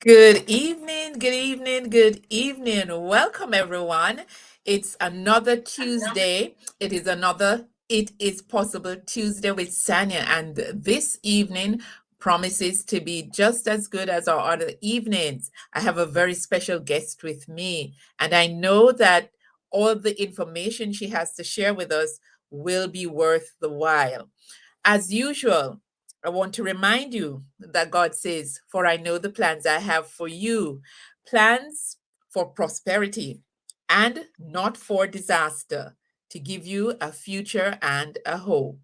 Good evening, good evening, good evening. Welcome, everyone. It's another Tuesday. It is Possible Tuesday with Sanya. And this evening promises to be just as good as our other evenings. I have a very special guest with me, and I know that all the information she has to share with us will be worth the while. As usual, I want to remind you that God says, "For I know the plans I have for you, plans for prosperity and not for disaster, to give you a future and a hope."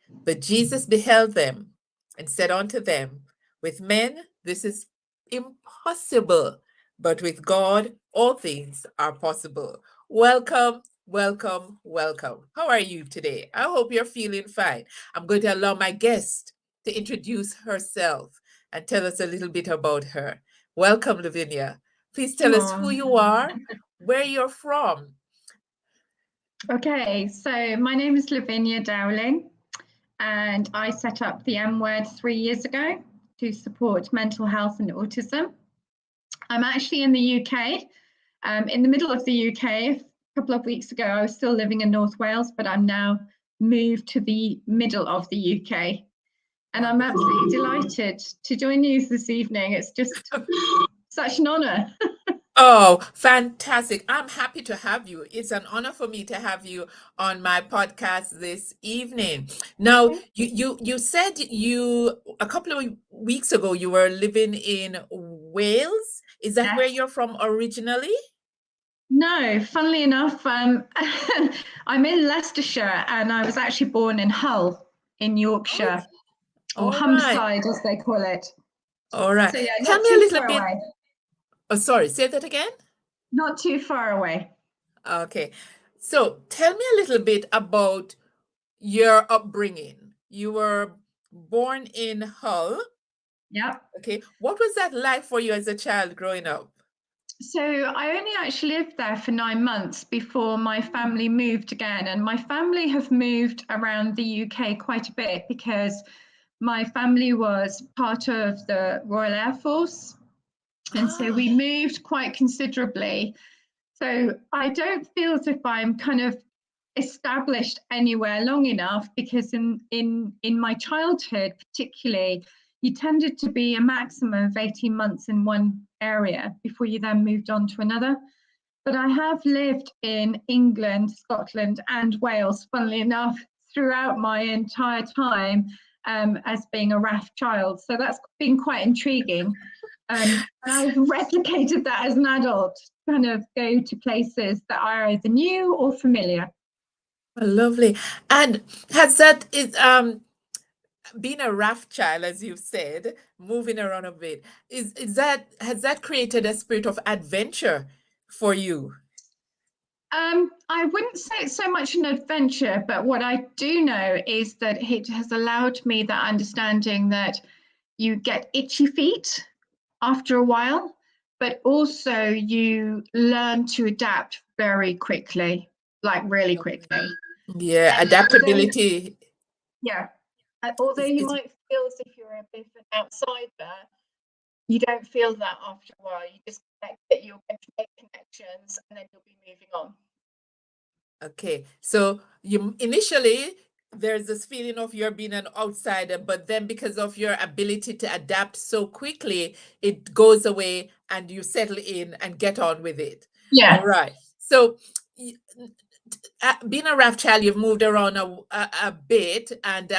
But Jesus beheld them and said unto them, "With men this is impossible, but with God all things are possible." Welcome, welcome, welcome. How are you today? I hope you're feeling fine. I'm going to allow my guest to introduce herself and tell us a little bit about her. Welcome, Lavinia. Please tell us who you are, where you're from. Okay, so my name is Lavinia Dowling, and I set up the M Word 3 years ago to support mental health and autism. I'm actually in the UK, in the middle of the UK. A couple of weeks ago, I was still living in North Wales, but I'm now moved to the middle of the UK. And I'm absolutely delighted to join you this evening. It's just such an honor. Oh, fantastic. I'm happy to have you. It's an honor for me to have you on my podcast this evening. Now, you said a couple of weeks ago you were living in Wales. Is that where Yes. you're from originally? No, funnily enough, I'm in Leicestershire and I was actually born in Hull in Yorkshire, or All right. Humberside as they call it. All right. So yeah, Tell not me a too little far bit. away. Oh, sorry, say that again. Not too far away. Okay. So tell me a little bit about your upbringing. You were born in Hull. Yep. Okay. What was that like for you as a child growing up? So I only actually lived there for 9 months before my family moved again. And my family have moved around the UK quite a bit because my family was part of the Royal Air Force. And so we moved quite considerably. So I don't feel as if I'm kind of established anywhere long enough, because in my childhood particularly, you tended to be a maximum of 18 months in one area before you then moved on to another. But I have lived in England, Scotland and Wales, funnily enough, throughout my entire time as being a RAF child. So that's been quite intriguing. And I've replicated that as an adult, kind of go to places that are either new or familiar. Lovely. And has that is being a rough child, as you've said, moving around a bit, is that has that created a spirit of adventure for you? I wouldn't say it's so much an adventure, but what I do know is that it has allowed me that understanding that you get itchy feet after a while, but also you learn to adapt very quickly, like really quickly. Yeah, And adaptability although you is might feel as if you're a bit of an outsider, you don't feel that after a while. You just expect that you're going to make connections and then you'll be moving on. okay. So you initially there's this feeling of you're being an outsider, but then because of your ability to adapt so quickly, it goes away and you settle in and get on with it. All Yeah. right. So being a RAF child, you've moved around a bit, and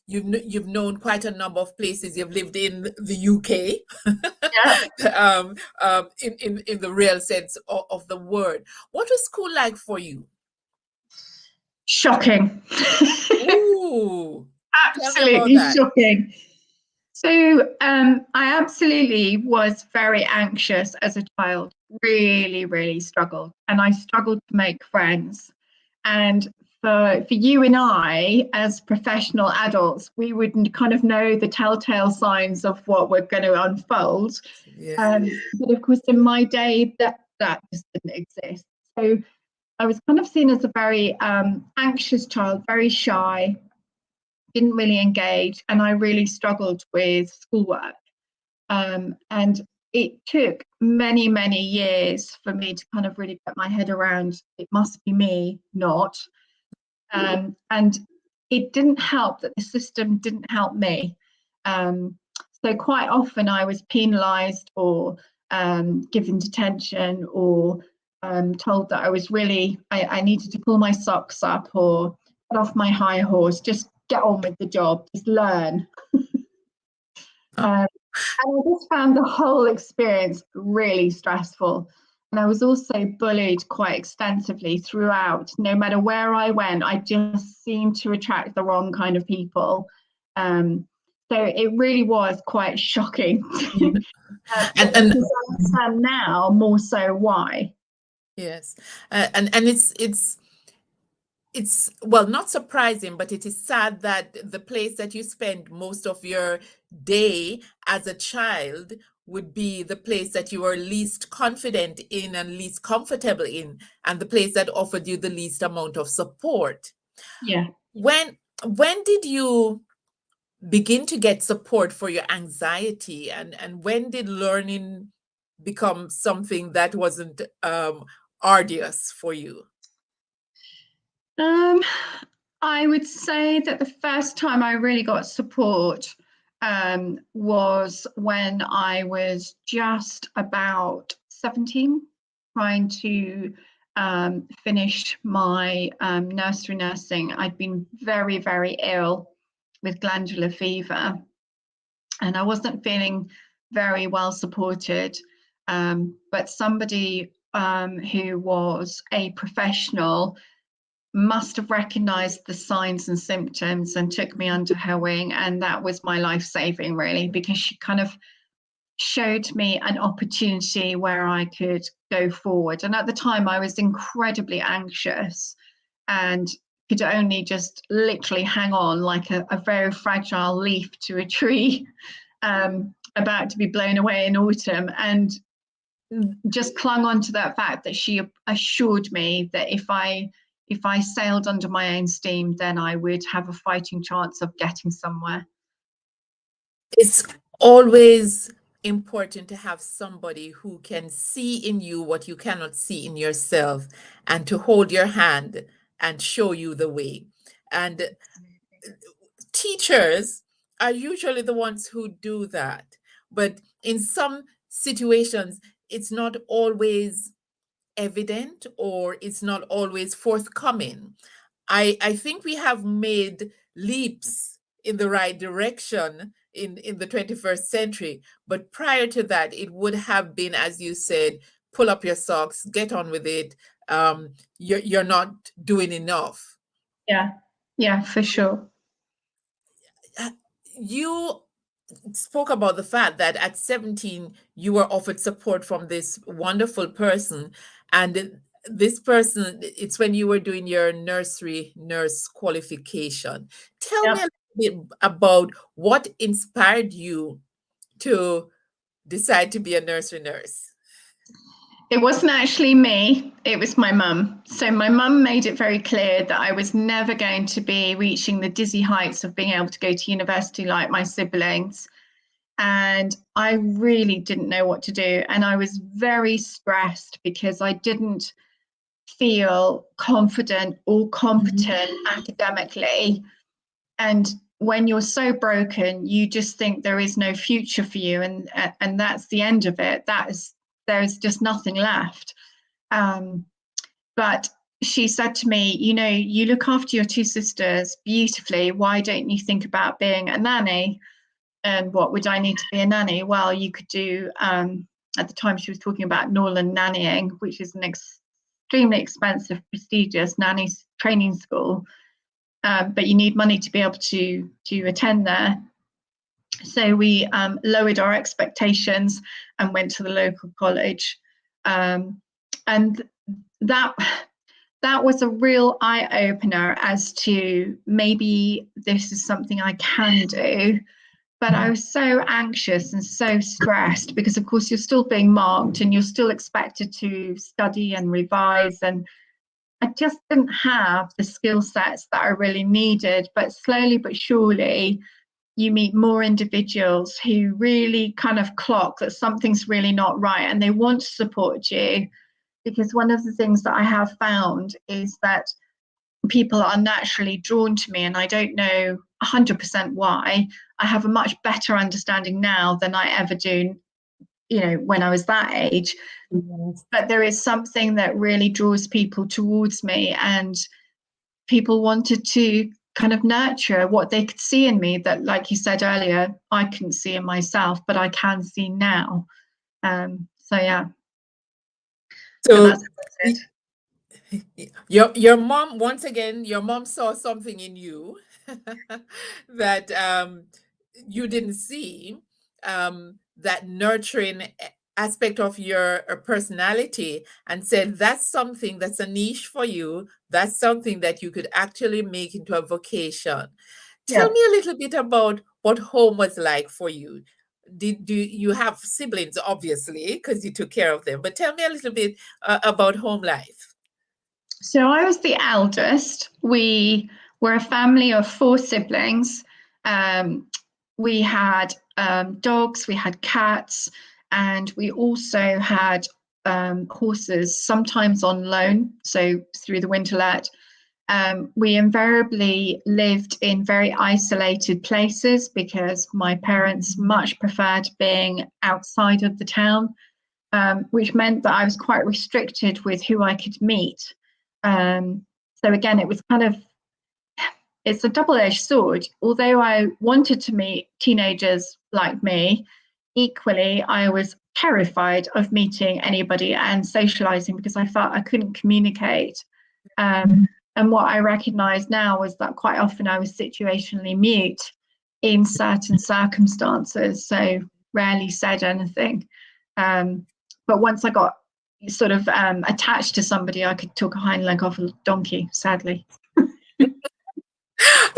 you've known quite a number of places. You've lived in the UK, Yeah. in the real sense of the word. What was school like for you? Shocking. Ooh, tell me about Absolutely that. shocking. So I absolutely was very anxious as a child, really, really struggled. And I struggled to make friends. And for you and I, as professional adults, we would kind of know the telltale signs of what we're going to unfold. Yeah. But of course, in my day, that just didn't exist. So I was kind of seen as a very anxious child, very shy, didn't really engage, and I really struggled with schoolwork. And it took many, many years for me to kind of really get my head around it must be me, not. And it didn't help that the system didn't help me. Um, so quite often I was penalised or given detention or told that I was really, I needed to pull my socks up or get off my high horse, just get on with the job, just learn. And I just found the whole experience really stressful. And I was also bullied quite extensively throughout. No matter where I went, I just seemed to attract the wrong kind of people. So it really was quite shocking. And Because I understand now more so why. yes, and it's well, not surprising, but it is sad that the place that you spend most of your day as a child would be the place that you are least confident in and least comfortable in, and the place that offered you the least amount of support. Yeah. When did you begin to get support for your anxiety, and when did learning become something that wasn't arduous for you? Um, I would say that the first time I really got support was when I was just about 17, trying to finish my nursery nursing. I'd been very, very ill with glandular fever, and I wasn't feeling very well supported. But somebody who was a professional must have recognized the signs and symptoms and took me under her wing. And that was my life saving, really, because she kind of showed me an opportunity where I could go forward. And at the time, I was incredibly anxious and could only just literally hang on like a very fragile leaf to a tree about to be blown away in autumn. And just clung on to that fact that she assured me that if I sailed under my own steam, then I would have a fighting chance of getting somewhere. It's always important to have somebody who can see in you what you cannot see in yourself and to hold your hand and show you the way. And teachers are usually the ones who do that. But in some situations, it's not always evident or it's not always forthcoming. I think we have made leaps in the right direction in the 21st century. But prior to that, it would have been, as you said, pull up your socks, get on with it. You're not doing enough. Yeah, for sure. You spoke about the fact that at 17 you were offered support from this wonderful person, and this person, it's when you were doing your nursery nurse qualification. Tell me Yeah. a little bit about what inspired you to decide to be a nursery nurse. It wasn't actually me, it was my mum. So my mum made it very clear that I was never going to be reaching the dizzy heights of being able to go to university like my siblings. And I really didn't know what to do. And I was very stressed because I didn't feel confident or competent academically. And when you're so broken, you just think there is no future for you, and that's the end of it. There's just nothing left. But she said to me, you know, you look after your two sisters beautifully. Why don't you think about being a nanny? And what would I need to be a nanny? Well, you could do. At the time, she was talking about Norland nannying, which is an extremely expensive, prestigious nanny training school. But you need money to be able to attend there. So we lowered our expectations and went to the local college, and that was a real eye opener as to maybe this is something I can do. But I was so anxious and so stressed because, of course, you're still being marked and you're still expected to study and revise, and I just didn't have the skill sets that I really needed. But slowly but surely, you meet more individuals who really kind of clock that something's really not right and they want to support you. Because one of the things that I have found is that people are naturally drawn to me, and I don't know 100% why. I have a much better understanding now than I ever do, when I was that age. Yes. But there is something that really draws people towards me, and people wanted to kind of nurture what they could see in me that, like you said earlier, I couldn't see in myself, but I can see now. So yeah, but So that's it. your mom, once again, your mom saw something in you that you didn't see, that nurturing aspect of your personality, and said that's something that's a niche for you. That's something that you could actually make into a vocation. Tell Yeah. me a little bit about what home was like for you. Did do you have siblings, obviously, because you took care of them, but tell me a little bit about home life. So I was the eldest. We were a family of four siblings. Um, we had dogs, we had cats, and we also had horses, sometimes on loan, so through the winter let. We invariably lived in very isolated places because my parents much preferred being outside of the town, which meant that I was quite restricted with who I could meet. So again, it was it's a double-edged sword. Although I wanted to meet teenagers like me, equally, I was terrified of meeting anybody and socializing because I felt I couldn't communicate. And what I recognize now is that quite often I was situationally mute in certain circumstances, so rarely said anything. But once I got sort of attached to somebody, I could talk a hind leg off a donkey, sadly.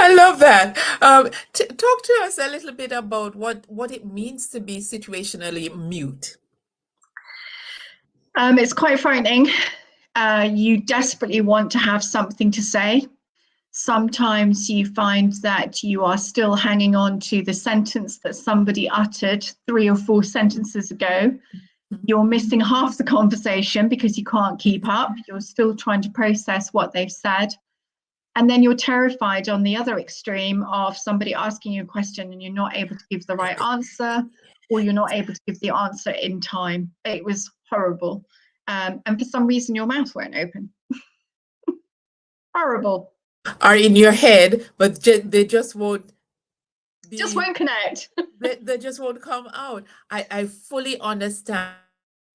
I love that. Talk to us a little bit about what it means to be situationally mute. It's quite frightening. You desperately want to have something to say. Sometimes you find that you are still hanging on to the sentence that somebody uttered 3 or 4 sentences ago. You're missing half the conversation because you can't keep up. You're still trying to process what they've said. And then you're terrified on the other extreme of somebody asking you a question and you're not able to give the right answer, or you're not able to give the answer in time. It was horrible. And for some reason, your mouth won't open. Horrible. Are in your head, but they just won't Just be, won't connect. they just won't come out. I fully understand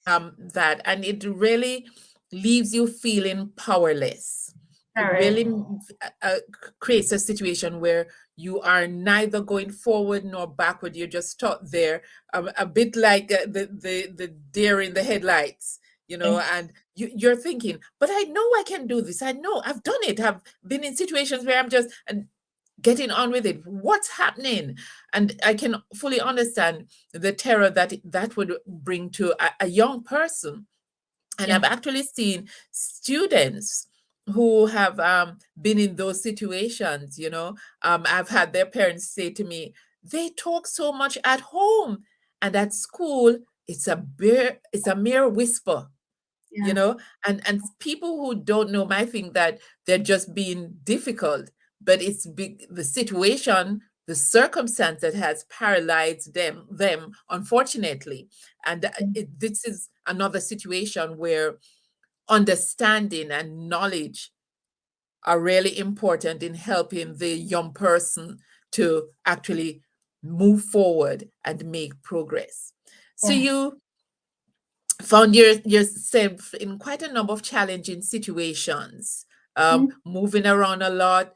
that, and it really leaves you feeling powerless. It Very. really creates a situation where you are neither going forward nor backward. You're just stuck there, a bit like the deer in the headlights, and you're thinking, but I know I can do this. I know I've done it. I've been in situations where I'm just and getting on with it. What's happening? And I can fully understand the terror that would bring to a young person. And Yeah. I've actually seen students who have been in those situations. I've had their parents say to me, they talk so much at home, and at school it's a mere whisper. you Yeah. know and people who don't know might think that they're just being difficult, but it's the situation, the circumstance that has paralyzed them, unfortunately. And this is another situation where understanding and knowledge are really important in helping the young person to actually move forward and make progress. So Yeah. you found yourself in quite a number of challenging situations, Mm. moving around a lot,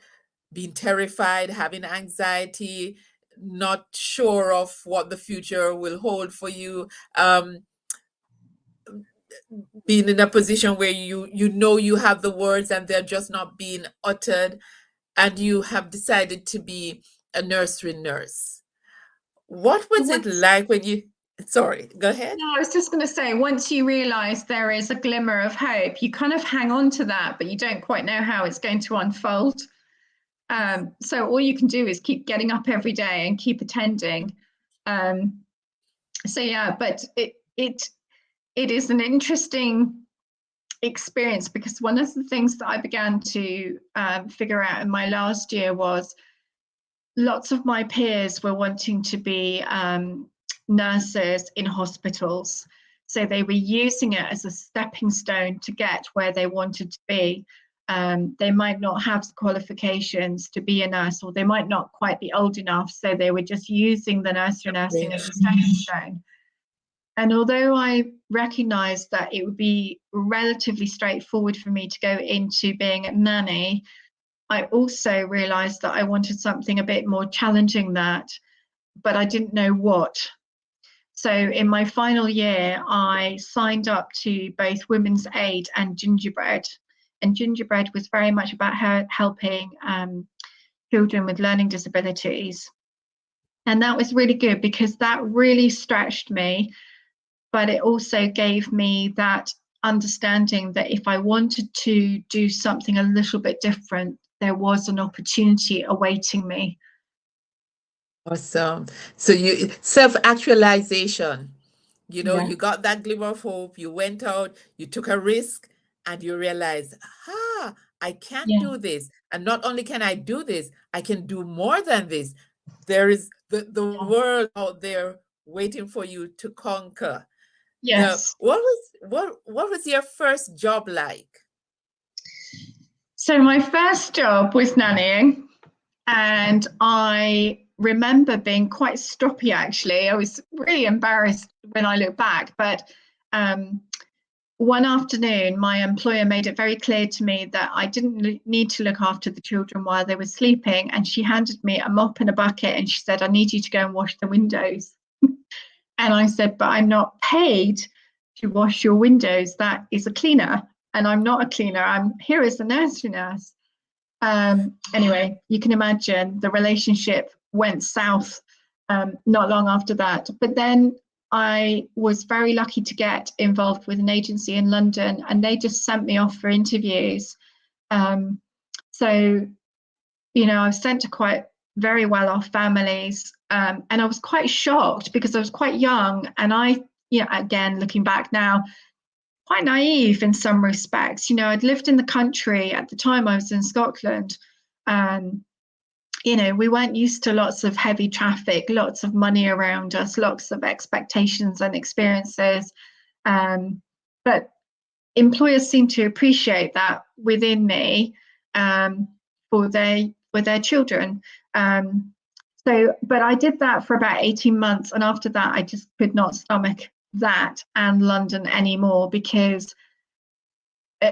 being terrified, having anxiety, not sure of what the future will hold for you, um, being in a position where you know you have the words and they're just not being uttered, and you have decided to be a nursery nurse. What was it Once, like when you, sorry, go ahead. no, I was just going to say, once you realize there is a glimmer of hope, you kind of hang on to that, but you don't quite know how it's going to unfold. So all you can do is keep getting up every day and keep attending. Um, so yeah, but it is an interesting experience, because one of the things that I began to figure out in my last year was lots of my peers were wanting to be nurses in hospitals. So they were using it as a stepping stone to get where they wanted to be. They might not have the qualifications to be a nurse, or they might not quite be old enough. So they were just using the nursery nursing as a stepping stone. And although I recognized that it would be relatively straightforward for me to go into being a nanny, I also realized that I wanted something a bit more challenging that, but I didn't know what. So in my final year, I signed up to both Women's Aid and Gingerbread. And Gingerbread was very much about helping children with learning disabilities. And that was really good, because that really stretched me, but it also gave me that understanding that if I wanted to do something a little bit different, there was an opportunity awaiting me. Awesome. So you self-actualization, Yeah. you got that glimmer of hope, you went out, you took a risk, and you realized, I can Yeah. do this. And not only can I do this, I can do more than this. There is the world out there waiting for you to conquer. Now, Yes. what was your first job like? So my first job was nannying, and I remember being quite stroppy actually. I was really embarrassed when I look back, but um, one afternoon, my employer made it very clear to me that I didn't need to look after the children while they were sleeping. And she handed me a mop and a bucket and she said, I need you to go and wash the windows. And I said, but I'm not paid to wash your windows. That is a cleaner. And I'm not a cleaner. I'm here as a nursery nurse. Anyway, you can imagine the relationship went south not long after that. But then I was very lucky to get involved with an agency in London, and they just sent me off for interviews. Um, so, I was sent to quite very well off families. And I was quite shocked because I was quite young. And again, looking back now, quite naive in some respects. I'd lived in the country at the time. I was in Scotland. Um, we weren't used to lots of heavy traffic, lots of money around us, lots of expectations and experiences. But employers seem to appreciate that within me for their children. But I did that for about 18 months. And after that, I just could not stomach that and London anymore, because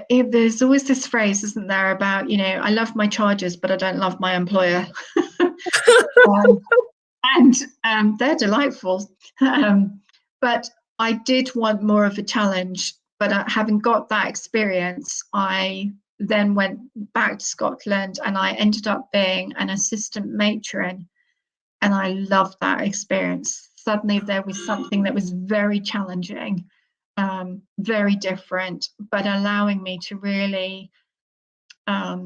there's always this phrase, isn't there, about, I love my charges, but I don't love my employer. um, and they're delightful. But I did want more of a challenge. But having got that experience, I then went back to Scotland and I ended up being an assistant matron. And I loved that experience. Suddenly there was something that was very challenging, very different, but allowing me to really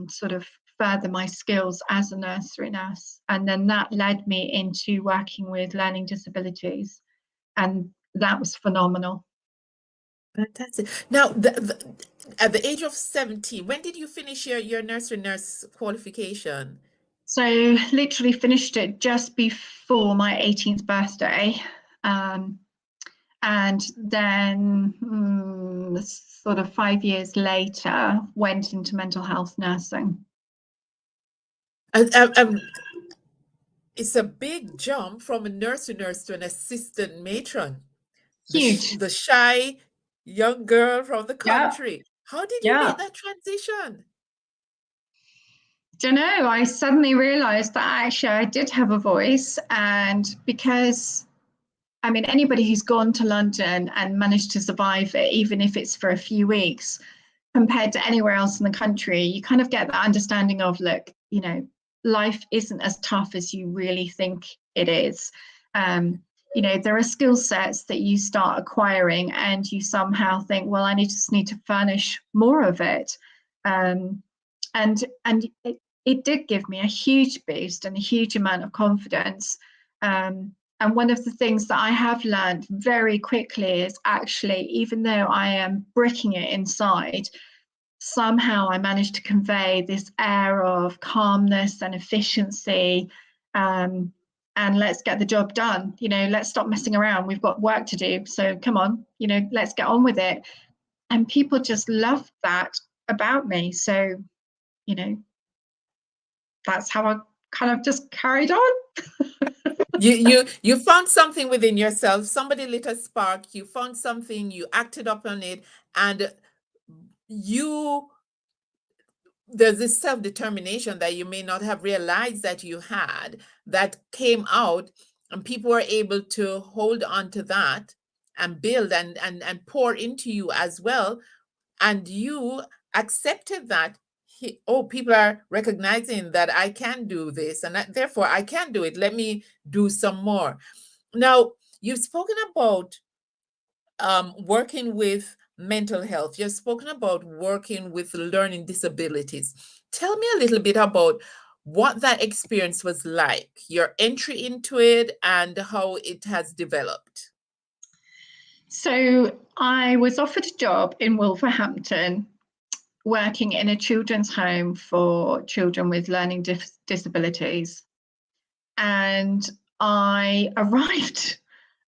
sort of further my skills as a nursery nurse. And then that led me into working with learning disabilities. And that was phenomenal. Fantastic. Now, at the age of 17, when did you finish your nursery nurse qualification? So literally finished it just before my 18th birthday. And then sort of 5 years later, went into mental health nursing. It's a big jump from a nursery nurse to an assistant matron. Huge. The shy young girl from the Yeah. country. How did you Yeah. make that transition? Don't know. I suddenly realized that actually I did have a voice. And because, anybody who's gone to London and managed to survive it, even if it's for a few weeks, compared to anywhere else in the country, you kind of get that understanding of, look, life isn't as tough as you really think it is. There are skill sets that you start acquiring and you somehow think, well, I just need to furnish more of it. And it did give me a huge boost and a huge amount of confidence. And one of the things that I have learned very quickly is actually, even though I am bricking it inside, somehow I managed to convey this air of calmness and efficiency. And let's get the job done. Let's stop messing around. We've got work to do. So come on, let's get on with it. And people just loved that about me. So, that's how I kind of just carried on. You found something within yourself. Somebody lit a spark. You found something. You acted upon it, and there's this self-determination that you may not have realized that you had that came out, and people were able to hold on to that and build and pour into you as well, and you accepted that. People are recognizing that I can do this, and therefore I can do it. Let me do some more. Now, you've spoken about working with mental health. You've spoken about working with learning disabilities. Tell me a little bit about what that experience was like, your entry into it, and how it has developed. So I was offered a job in Wolverhampton working in a children's home for children with learning disabilities. And I arrived,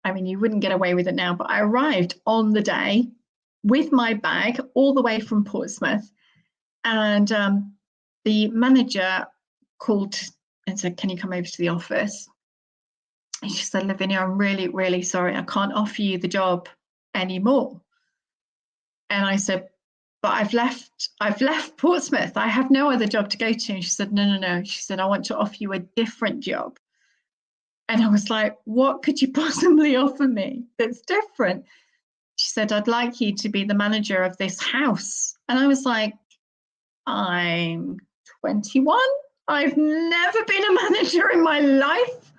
I mean, you wouldn't get away with it now, but I arrived on the day with my bag all the way from Portsmouth. And the manager called and said, "Can you come over to the office?" And she said, "Lavinia, I'm really, really sorry. I can't offer you the job anymore." And I said, "But I've left Portsmouth. I have no other job to go to." And she said, No. She said, "I want to offer you a different job." And I was like, "What could you possibly offer me that's different?" She said, "I'd like you to be the manager of this house." And I was like, "I'm 21. I've never been a manager in my life.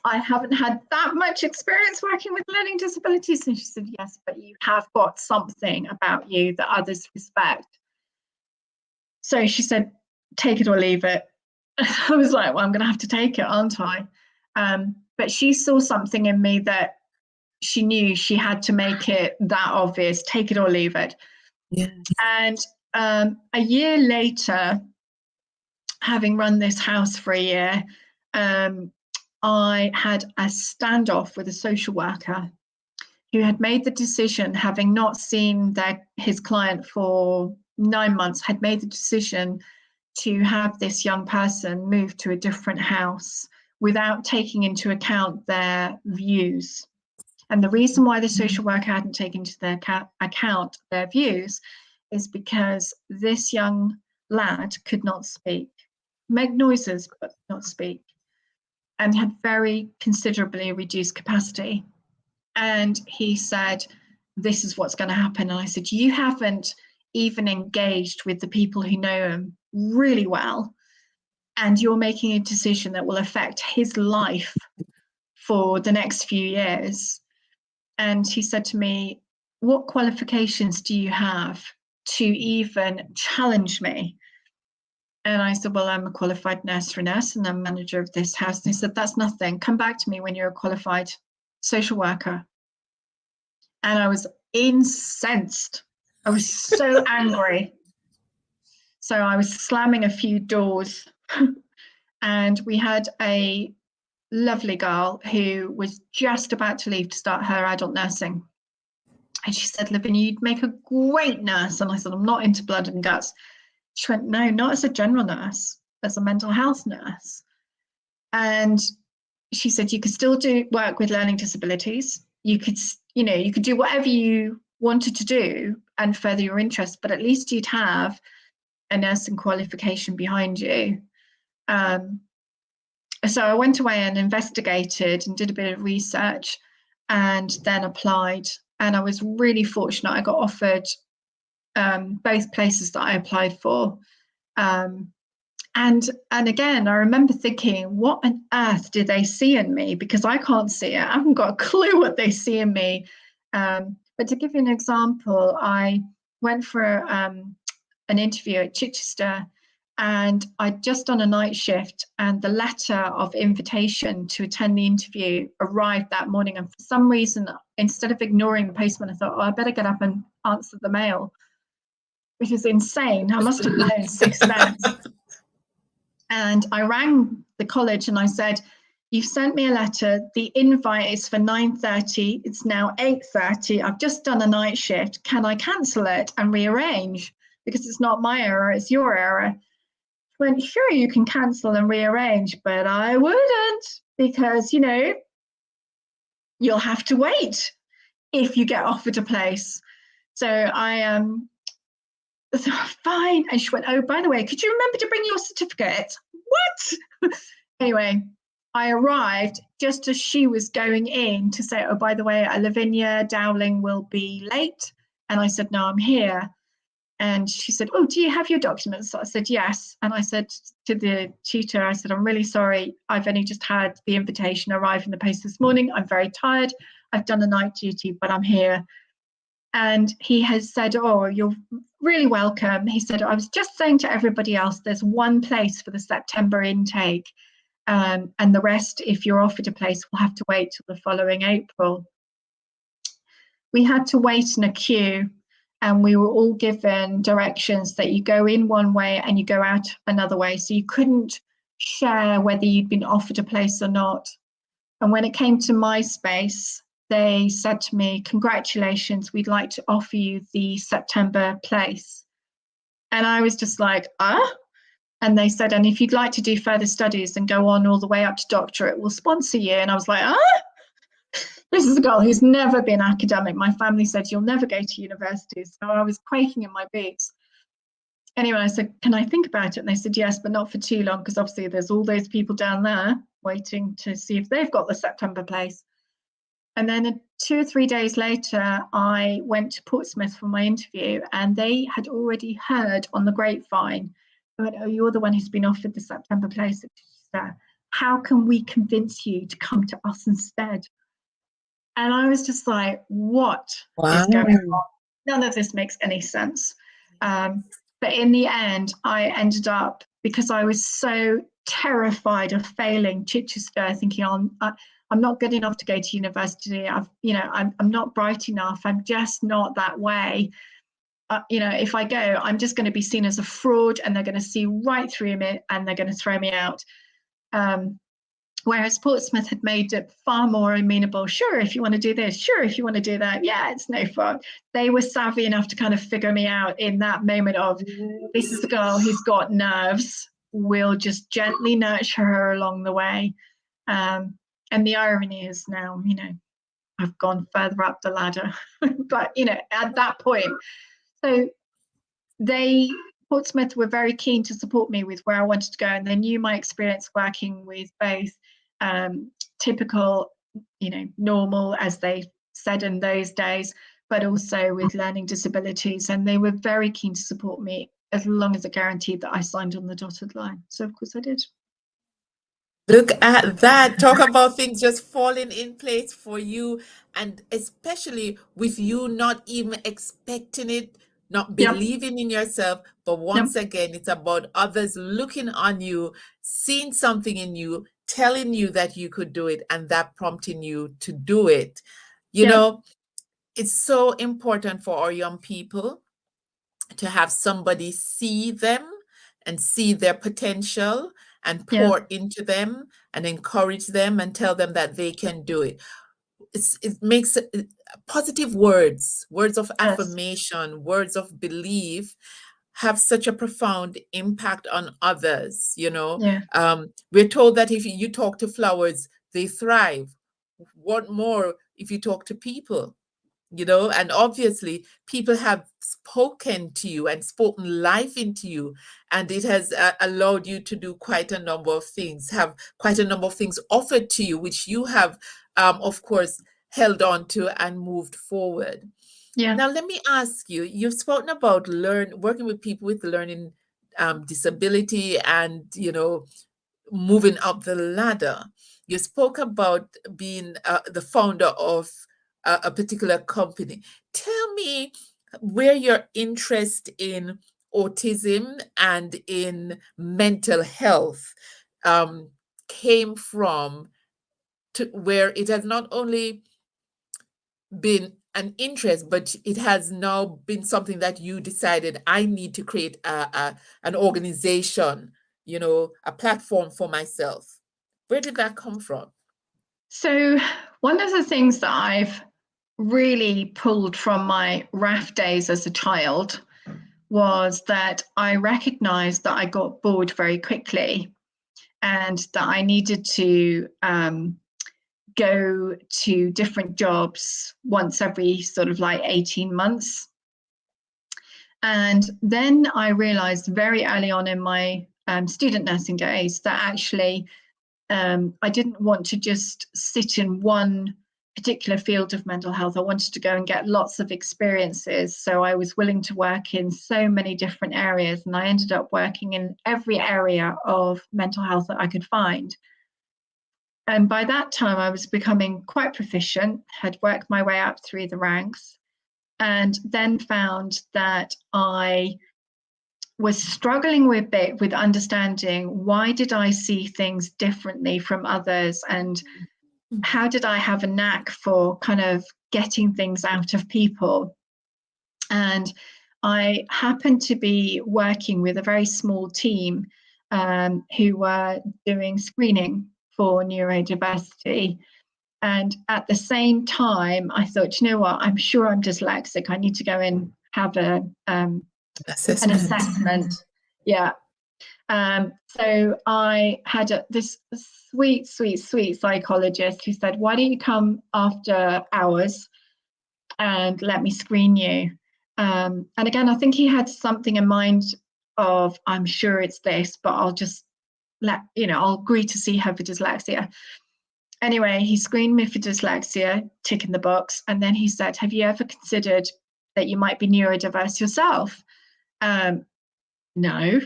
I haven't had that much experience working with learning disabilities." And she said, "Yes, but you have got something about you that others respect." So she said, "Take it or leave it." I was like, "Well, I'm going to have to take it, aren't I?" But she saw something in me that she knew she had to make it that obvious, take it or leave it. Yeah. And a year later, having run this house for a year, I had a standoff with a social worker who had made the decision, having not seen his client for 9 months, had made the decision to have this young person move to a different house without taking into account their views. And the reason why the social worker hadn't taken into account their views is because this young lad could not speak, make noises but not speak, and had very considerably reduced capacity. And he said, "This is what's going to happen." And I said, "You haven't even engaged with the people who know him really well, and you're making a decision that will affect his life for the next few years." And he said to me, "What qualifications do you have to even challenge me?" And I said, "Well, I'm a qualified nursery nurse and I'm manager of this house." And he said, "That's nothing. Come back to me when you're a qualified social worker." And I was incensed. I was so angry. So I was slamming a few doors. And we had a lovely girl who was just about to leave to start her adult nursing. And she said, "Lavinia, you'd make a great nurse." And I said, "I'm not into blood and guts." She went, "No, not as a general nurse, as a mental health nurse." And she said, "You could still do work with learning disabilities. You could do whatever you wanted to do and further your interest, but at least you'd have a nursing qualification behind you." So I went away and investigated and did a bit of research and then applied. And I was really fortunate. I got offered both places that I applied for. And again, I remember thinking, what on earth did they see in me? Because I can't see it. I haven't got a clue what they see in me. But to give you an example, I went for an interview at Chichester And I'd just done a night shift, and the letter of invitation to attend the interview arrived that morning. And for some reason, instead of ignoring the postman, I thought, oh, I better get up and answer the mail, which is insane. I must have blown 6 cents. And I rang the college and I said, you've sent me a letter. The invite is for 9:30. It's now 8:30. I've just done a night shift. Can I cancel it and rearrange? Because it's not my error, it's your error. I went, sure, you can cancel and rearrange, but I wouldn't, because, you know, you'll have to wait if you get offered a place. So I so fine. And she went, oh, by the way, could you remember to bring your certificate? What? Anyway, I arrived just as she was going in to say, oh, by the way, Lavinia, Dowling will be late. And I said, no, I'm here. And she said, oh, do you have your documents? So I said, yes. And I said to the tutor, I said, I'm really sorry. I've only just had the invitation arrive in the post this morning. I'm very tired. I've done a night duty, but I'm here. And he has said, oh, you're really welcome. He said, I was just saying to everybody else, there's one place for the September intake. And the rest, if you're offered a place, will have to wait till the following April. We had to wait in a queue, and we were all given directions that you go in one way and you go out another way. So you couldn't share whether you'd been offered a place or not. And when it came to my space, they said to me, congratulations, we'd like to offer you the September place. And I was just like, and they said, and if you'd like to do further studies and go on all the way up to doctorate, we'll sponsor you. And I was like, this is a girl who's never been academic. My family said, you'll never go to university. So I was quaking in my boots. Anyway, I said, can I think about it? And they said, yes, but not for too long, because obviously there's all those people down there waiting to see if they've got the September place. And then 2 or 3 days later, I went to Portsmouth for my interview, and they had already heard on the grapevine, they went, oh, you're the one who's been offered the September place. How can we convince you to come to us instead? And I was just like, what is going on? None of this makes any sense. But in the end, I ended up, because I was so terrified of failing Chichester, thinking I'm not good enough to go to university. I'm not bright enough. I'm just not that way. If I go, I'm just going to be seen as a fraud, and they're going to see right through me, and they're going to throw me out. Whereas Portsmouth had made it far more amenable. Sure, if you want to do this, sure, if you want to do that, yeah, it's no fun. They were savvy enough to kind of figure me out in that moment of, this is a girl who's got nerves. We'll just gently nurture her along the way. And the irony is now, I've gone further up the ladder. But, at that point, so Portsmouth were very keen to support me with where I wanted to go, and they knew my experience working with both typical, normal, as they said in those days, but also with learning disabilities. And they were very keen to support me as long as it guaranteed that I signed on the dotted line. So, of course, I did. Look at that. Talk about things just falling in place for you, and especially with you not even expecting it, not believing in yourself. But once again, it's about others looking on you, seeing something in you, telling you that you could do it, and that prompting you to do it. It's so important for our young people to have somebody see them and see their potential and pour into them and encourage them and tell them that they can do it. It makes positive words of affirmation, words of belief have such a profound impact on others. We're told that if you talk to flowers, they thrive. What more if you talk to people? And obviously people have spoken to you and spoken life into you, and it has allowed you to do quite a number of things, have quite a number of things offered to you, which you have, of course, held on to and moved forward. Now, let me ask you, you've spoken about working with people with learning disability and, moving up the ladder. You spoke about being the founder of a particular company. Tell me where your interest in autism and in mental health came from, to where it has not only been an interest, but it has now been something that you decided, I need to create an organization, a platform for myself. Where did that come from? So one of the things that I've really pulled from my RAF days as a child was that I recognized that I got bored very quickly and that I needed to go to different jobs once every sort of like 18 months. And then I realized very early on in my student nursing days that actually I didn't want to just sit in one particular field of mental health. I wanted to go and get lots of experiences. So I was willing to work in so many different areas. And I ended up working in every area of mental health that I could find. And by that time, I was becoming quite proficient, had worked my way up through the ranks, and then found that I was struggling with bit with understanding why did I see things differently from others, and how did I have a knack for kind of getting things out of people. And I happened to be working with a very small team who were doing screening for neurodiversity. And at the same time, I thought, you know what, I'm sure I'm dyslexic. I need to go and have an assessment. Yeah. So I had this sweet psychologist who said, why don't you come after hours and let me screen you? And again, I think he had something in mind of, I'm sure it's this, but I'll just I'll agree to see her for dyslexia. Anyway, he screened me for dyslexia, tick in the box. And then he said, have you ever considered that you might be neurodiverse yourself? No.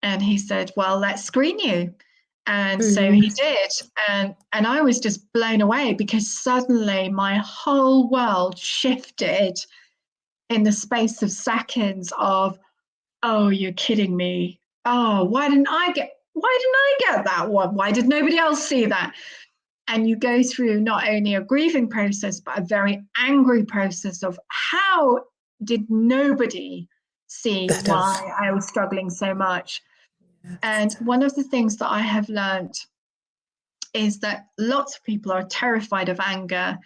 And he said, well, let's screen you. And so he did. And I was just blown away because suddenly my whole world shifted in the space of seconds of, oh, you're kidding me. Oh, why didn't I get that one? Why did nobody else see that? And you go through not only a grieving process, but a very angry process of how did nobody see why I was struggling so much. And one of the things that I have learned is that lots of people are terrified of anger,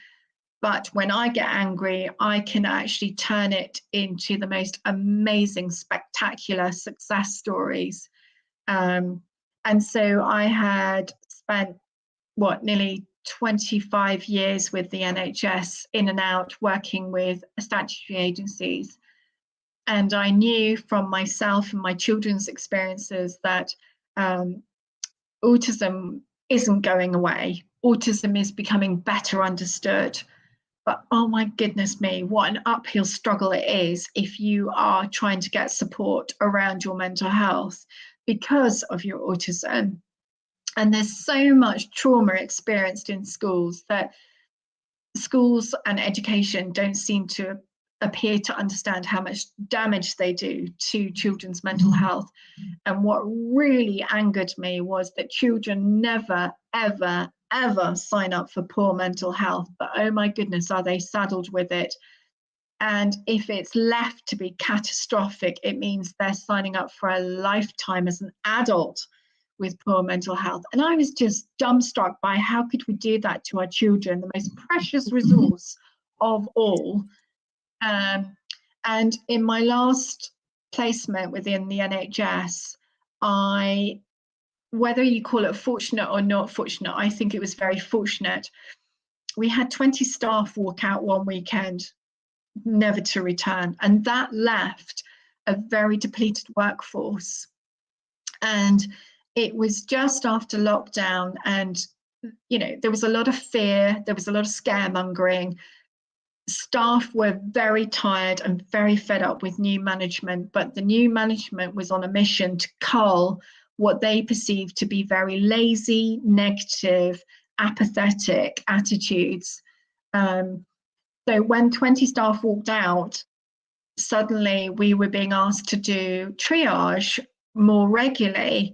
but when I get angry, I can actually turn it into the most amazing, spectacular success stories. And so I had spent, nearly 25 years with the NHS, in and out, working with statutory agencies. And I knew from myself and my children's experiences that autism isn't going away. Autism is becoming better understood. But oh my goodness me, what an uphill struggle it is if you are trying to get support around your mental health because of your autism. And there's so much trauma experienced in schools that schools and education don't seem to appear to understand how much damage they do to children's mental health. And what really angered me was that children never, ever, ever sign up for poor mental health, but oh my goodness, are they saddled with it. And if it's left to be catastrophic, it means they're signing up for a lifetime as an adult with poor mental health. And I was just dumbstruck by how could we do that to our children, the most precious resource of all. And in my last placement within the NHS, whether you call it fortunate or not fortunate, I think it was very fortunate. We had 20 staff walk out one weekend, never to return. And that left a very depleted workforce. And it was just after lockdown, and there was a lot of fear, there was a lot of scaremongering. Staff were very tired and very fed up with new management, but the new management was on a mission to cull what they perceived to be very lazy, negative, apathetic attitudes. So when 20 staff walked out, suddenly we were being asked to do triage more regularly.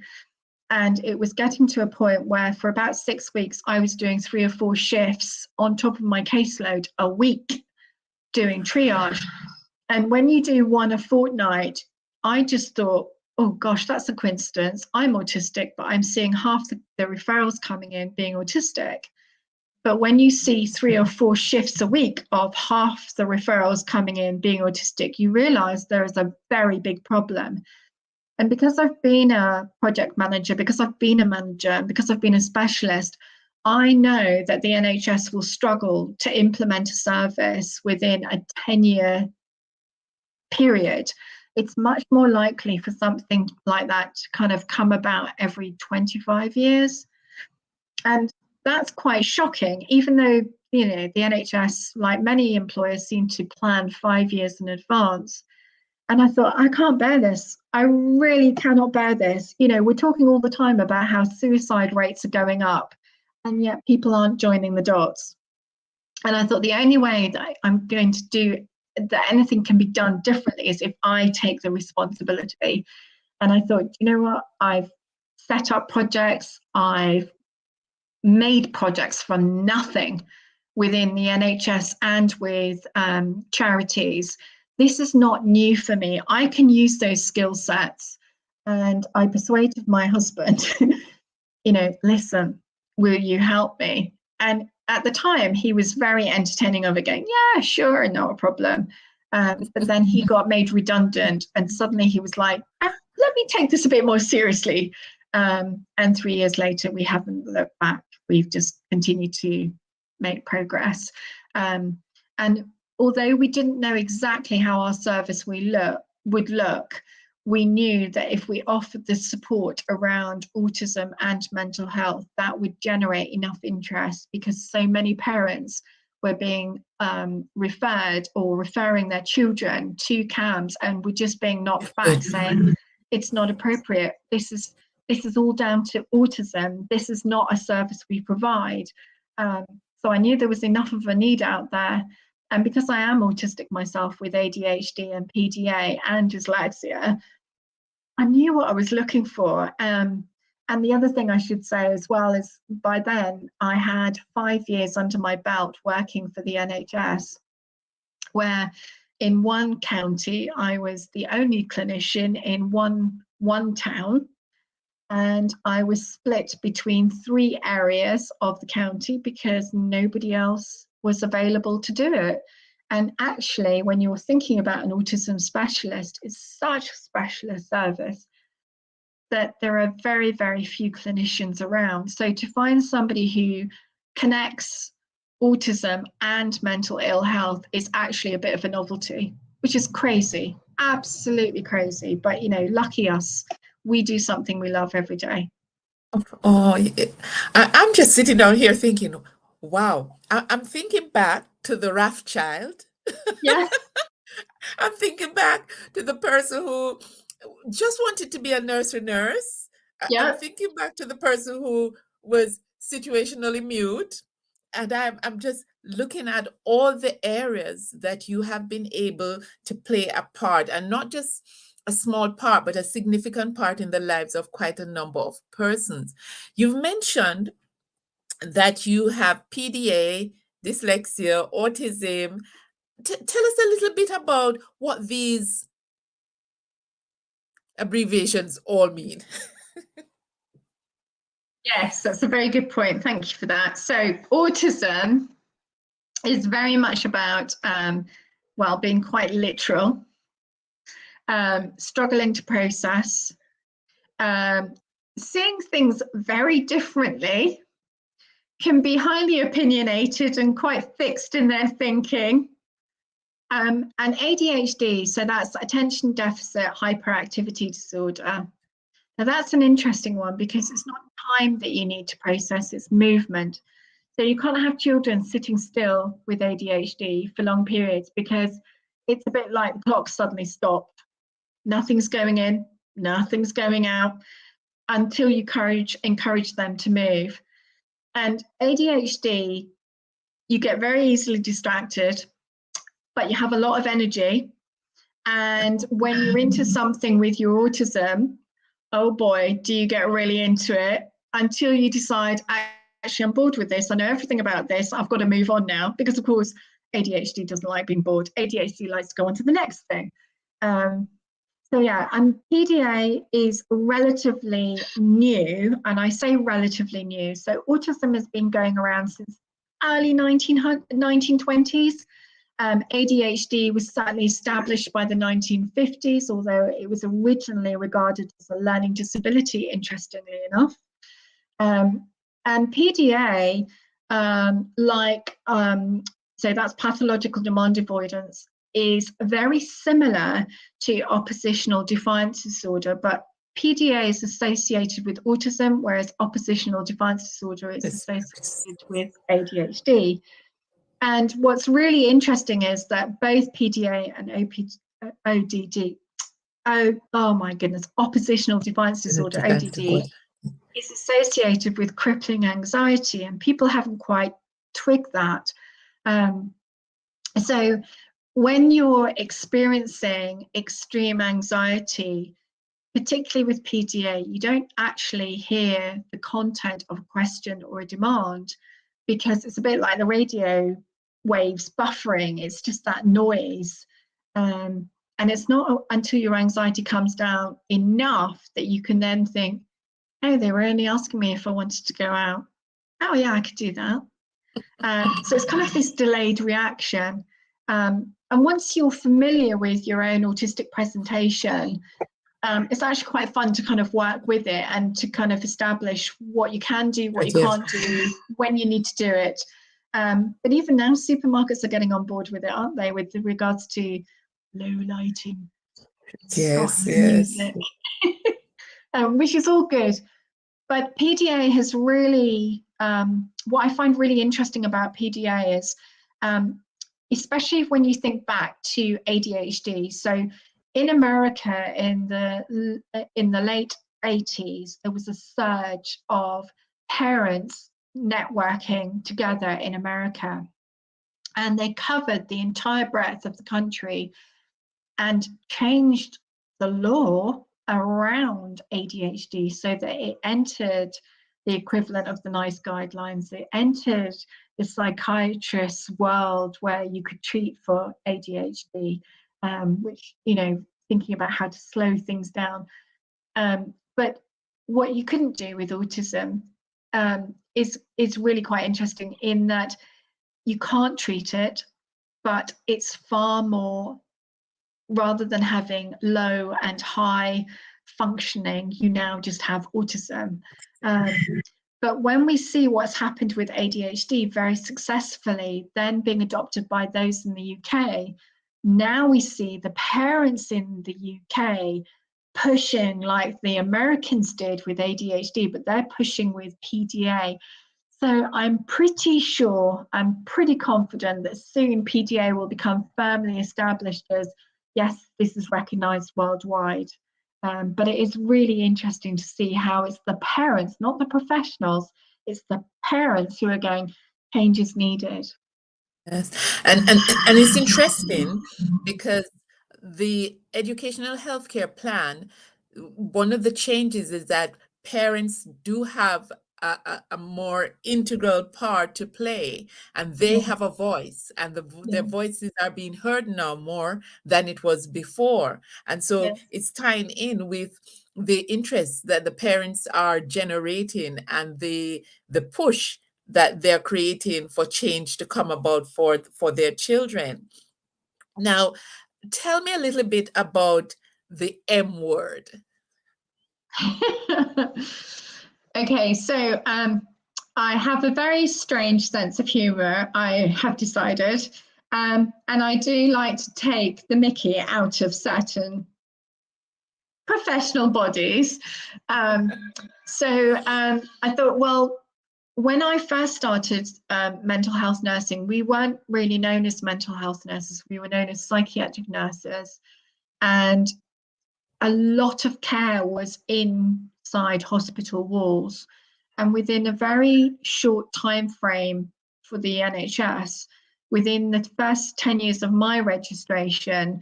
And it was getting to a point where for about 6 weeks, I was doing 3 or 4 shifts on top of my caseload a week doing triage. And when you do one a fortnight, I just thought, oh gosh, that's a coincidence. I'm autistic, but I'm seeing half the referrals coming in being autistic. But when you see 3 or 4 shifts a week of half the referrals coming in being autistic, you realize there is a very big problem. And because I've been a project manager, because I've been a manager, and because I've been a specialist, I know that the NHS will struggle to implement a service within a 10-year period. It's much more likely for something like that to kind of come about every 25 years. And that's quite shocking, even though, you know, the NHS, like many employers, seem to plan 5 years in advance. And I thought, I can't bear this. I really cannot bear this. You know, we're talking all the time about how suicide rates are going up, and yet people aren't joining the dots. And I thought the only way that I'm going to do that anything can be done differently is if I take the responsibility. And I thought, you know what? I've set up projects, I've made projects from nothing within the NHS and with charities. This is not new for me. I can use those skill sets. And I persuaded my husband, you know, listen, will you help me? And at the time, he was very entertaining of it, going, yeah, sure, no problem. But then he got made redundant, and suddenly he was like, let me take this a bit more seriously. And 3 years later, we haven't looked back. We've just continued to make progress. And although we didn't know exactly how our service would look, we knew that if we offered the support around autism and mental health, that would generate enough interest, because so many parents were being referred or referring their children to CAMHS and were just being knocked back, saying it's not appropriate. This is all down to autism. This is not a service we provide. So I knew there was enough of a need out there. And because I am autistic myself with ADHD and PDA and dyslexia, I knew what I was looking for. And the other thing I should say as well is by then I had 5 years under my belt working for the NHS, where in one county I was the only clinician in one town, and I was split between 3 areas of the county because nobody else was available to do it. And actually, when you're thinking about an autism specialist, it's such a specialist service that there are very, very few clinicians around. So to find somebody who connects autism and mental ill health is actually a bit of a novelty, which is crazy, absolutely crazy. But, you know, lucky us, we do something we love every day. Oh, I'm just sitting down here thinking, wow, I'm thinking back to the Rothschild. Yeah, I'm thinking back to the person who just wanted to be a nursery nurse. I'm yeah. thinking back to the person who was situationally mute. And I'm just looking at all the areas that you have been able to play a part, and not just a small part, but a significant part in the lives of quite a number of persons. You've mentioned that you have PDA, dyslexia, autism. Tell us a little bit about what these abbreviations all mean. Yes, that's a very good point. Thank you for that. So autism is very much about, well, being quite literal, struggling to process, seeing things very differently, can be highly opinionated and quite fixed in their thinking. And ADHD, so that's attention deficit hyperactivity disorder. Now that's an interesting one because it's not time that you need to process, it's movement. So you can't have children sitting still with ADHD for long periods, because it's a bit like the clock suddenly stopped. Nothing's going in, nothing's going out, until you encourage them to move. And ADHD, you get very easily distracted, but you have a lot of energy. And when you're into something with your autism, oh boy, do you get really into it until you decide, actually, I'm bored with this. I know everything about this. I've got to move on now. Because, of course, ADHD doesn't like being bored. ADHD likes to go on to the next thing. So yeah, and PDA is relatively new, and I say relatively new. So autism has been going around since early 1920s. ADHD was certainly established by the 1950s, although it was originally regarded as a learning disability, interestingly enough. And PDA, so that's pathological demand avoidance, is very similar to oppositional defiance disorder, but PDA is associated with autism, whereas oppositional defiance disorder is associated with ADHD. And what's really interesting is that both PDA and ODD, oh my goodness, oppositional defiance disorder, ODD, is associated with crippling anxiety, and people haven't quite twigged that. So when you're experiencing extreme anxiety, particularly with PDA, you don't actually hear the content of a question or a demand, because it's a bit like the radio waves buffering. It's just that noise. And it's not until your anxiety comes down enough that you can then think, oh, they were only asking me if I wanted to go out. Oh yeah, I could do that. So it's kind of this delayed reaction. And once you're familiar with your own autistic presentation, it's actually quite fun to kind of work with it and to kind of establish what you can do, what you can't do, when you need to do it. But even now, supermarkets are getting on board with it, aren't they, with regards to low lighting, soft music, which is all good. But PDA has really, what I find really interesting about PDA is, especially when you think back to ADHD. So in America in the late 80s, there was a surge of parents networking together in America. And they covered the entire breadth of the country and changed the law around ADHD so that it entered the equivalent of the NICE guidelines. It entered the psychiatrist's world where you could treat for ADHD, which, you know, thinking about how to slow things down. But what you couldn't do with autism is really quite interesting, in that you can't treat it, but it's far more, rather than having low and high functioning, you now just have autism. But when we see what's happened with ADHD very successfully, then being adopted by those in the UK, now we see the parents in the UK pushing like the Americans did with ADHD, but they're pushing with PDA. So I'm pretty sure, I'm pretty confident that soon PDA will become firmly established as, yes, this is recognised worldwide. But it is really interesting to see how it's the parents, not the professionals, it's the parents who are going, change is needed. Yes, and it's interesting because the educational healthcare plan, one of the changes is that parents do have a more integral part to play, and they have a voice, and their voices are being heard now more than it was before. And so it's tying in with the interest that the parents are generating and the push that they're creating for change to come about for their children. Now, tell me a little bit about the M word. Okay, so I have a very strange sense of humor, I have decided, and I do like to take the mickey out of certain professional bodies. So I thought, well, when I first started mental health nursing, we weren't really known as mental health nurses. We were known as psychiatric nurses. And a lot of care was inside hospital walls. And within a very short time frame for the NHS, within the first 10 years of my registration,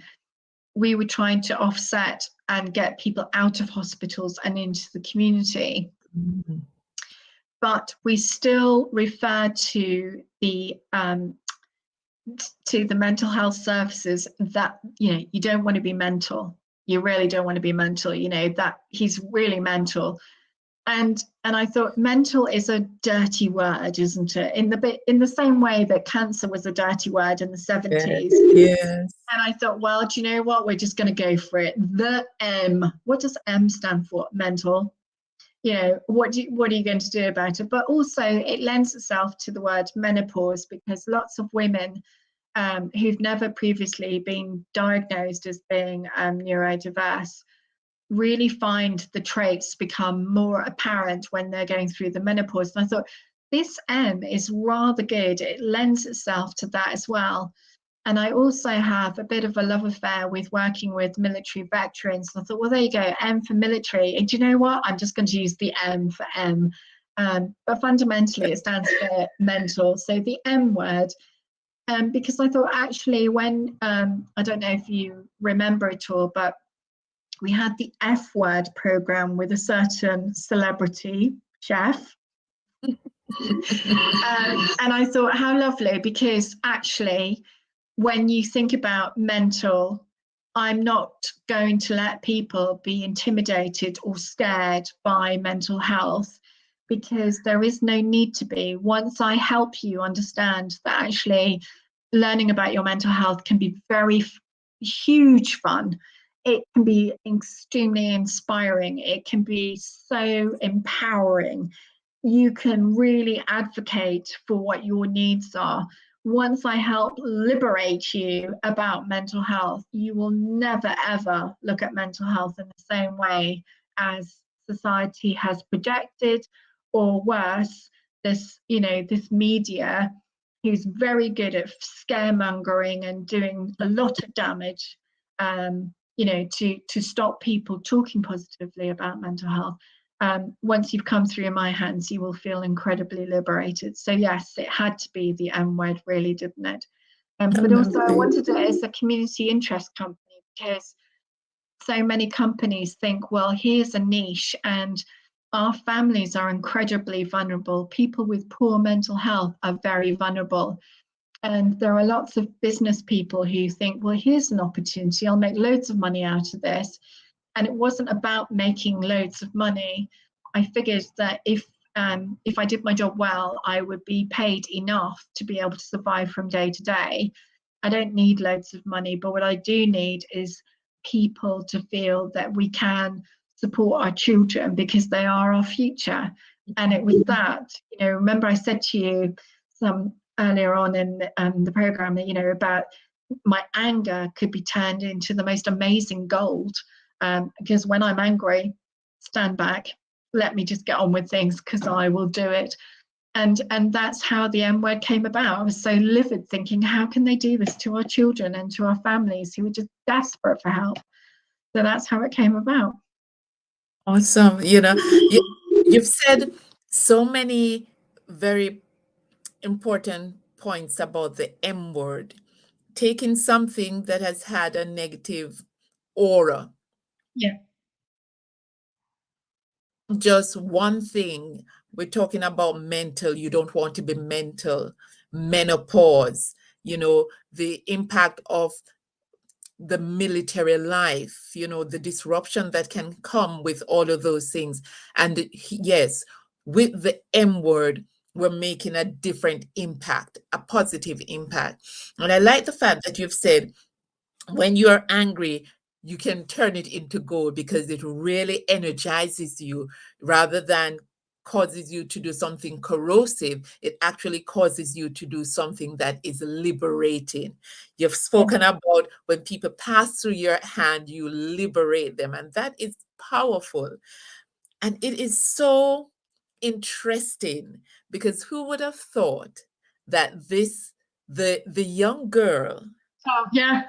we were trying to offset and get people out of hospitals and into the community. Mhm. But we still refer to the mental health services that, you know, you don't want to be mental. You really don't want to be mental, you know, that he's really mental. And I thought mental is a dirty word, isn't it? In the same way that cancer was a dirty word in the 70s. Yes. And I thought, well, do you know what? We're just going to go for it. The M. What does M stand for? Mental. You know, what are you going to do about it? But also, it lends itself to the word menopause, because lots of women who've never previously been diagnosed as being neurodiverse really find the traits become more apparent when they're going through the menopause. And I thought, this M is rather good. It lends itself to that as well. And I also have a bit of a love affair with working with military veterans. And I thought, well, there you go, M for military. And do you know what? I'm just going to use the M for M. But fundamentally, it stands for mental. So the M word, because I thought actually when, I don't know if you remember it all, but we had the F word program with a certain celebrity chef. And I thought, how lovely, because actually, when you think about mental, I'm not going to let people be intimidated or scared by mental health, because there is no need to be. Once I help you understand that actually learning about your mental health can be very huge fun. It can be extremely inspiring. It can be so empowering. You can really advocate for what your needs are. Once I help liberate you about mental health, you will never ever look at mental health in the same way as society has projected, or worse, this media who's very good at scaremongering and doing a lot of damage, to stop people talking positively about mental health. Once you've come through my hands, you will feel incredibly liberated. So yes, it had to be the M word, really, didn't it? But also I wanted it as a community interest company, because so many companies think, well, here's a niche and our families are incredibly vulnerable. People with poor mental health are very vulnerable. And there are lots of business people who think, well, here's an opportunity. I'll make loads of money out of this. And it wasn't about making loads of money. I figured that if I did my job well, I would be paid enough to be able to survive from day to day. I don't need loads of money, but what I do need is people to feel that we can support our children, because they are our future. And it was that, remember I said to you some earlier on in the program that, about my anger could be turned into the most amazing gold. Because when I'm angry, stand back, let me just get on with things, because I will do it. And that's how the M word came about. I was so livid, thinking, how can they do this to our children and to our families who are just desperate for help? So that's how it came about. Awesome. You've said so many very important points about the M word, taking something that has had a negative aura. Yeah. Just one thing, we're talking about mental, you don't want to be mental, menopause, the impact of the military life, the disruption that can come with all of those things. And yes, with the M word, we're making a different impact, a positive impact. And I like the fact that you've said when you're angry, you can turn it into gold, because it really energizes you rather than causes you to do something corrosive. It actually causes you to do something that is liberating. You've spoken about when people pass through your hand, you liberate them, and that is powerful. And it is so interesting, because who would have thought that the young girl Oh, yeah.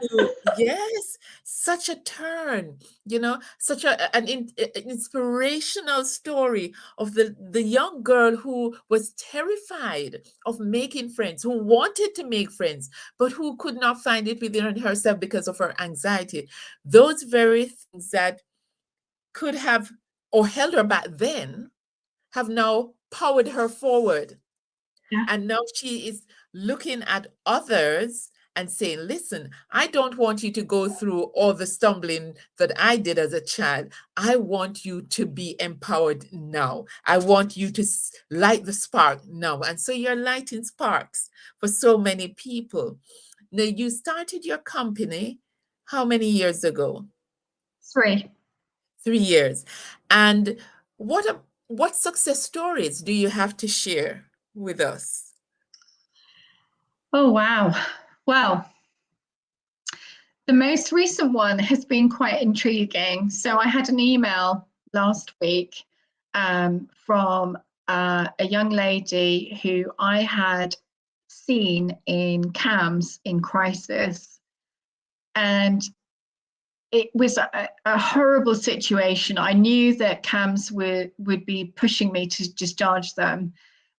Yes, such a turn, such an inspirational story of the young girl who was terrified of making friends, who wanted to make friends, but who could not find it within herself because of her anxiety. Those very things that could have or held her back then have now powered her forward. Yeah. And now she is looking at others and saying, listen, I don't want you to go through all the stumbling that I did as a child. I want you to be empowered now. I want you to light the spark now. And so you're lighting sparks for so many people. Now, you started your company how many years ago? 3. 3 years. And what success stories do you have to share with us? Oh, wow. Well, the most recent one has been quite intriguing. So I had an email last week from a young lady who I had seen in CAMS in crisis. And it was a horrible situation. I knew that CAMS would be pushing me to discharge them.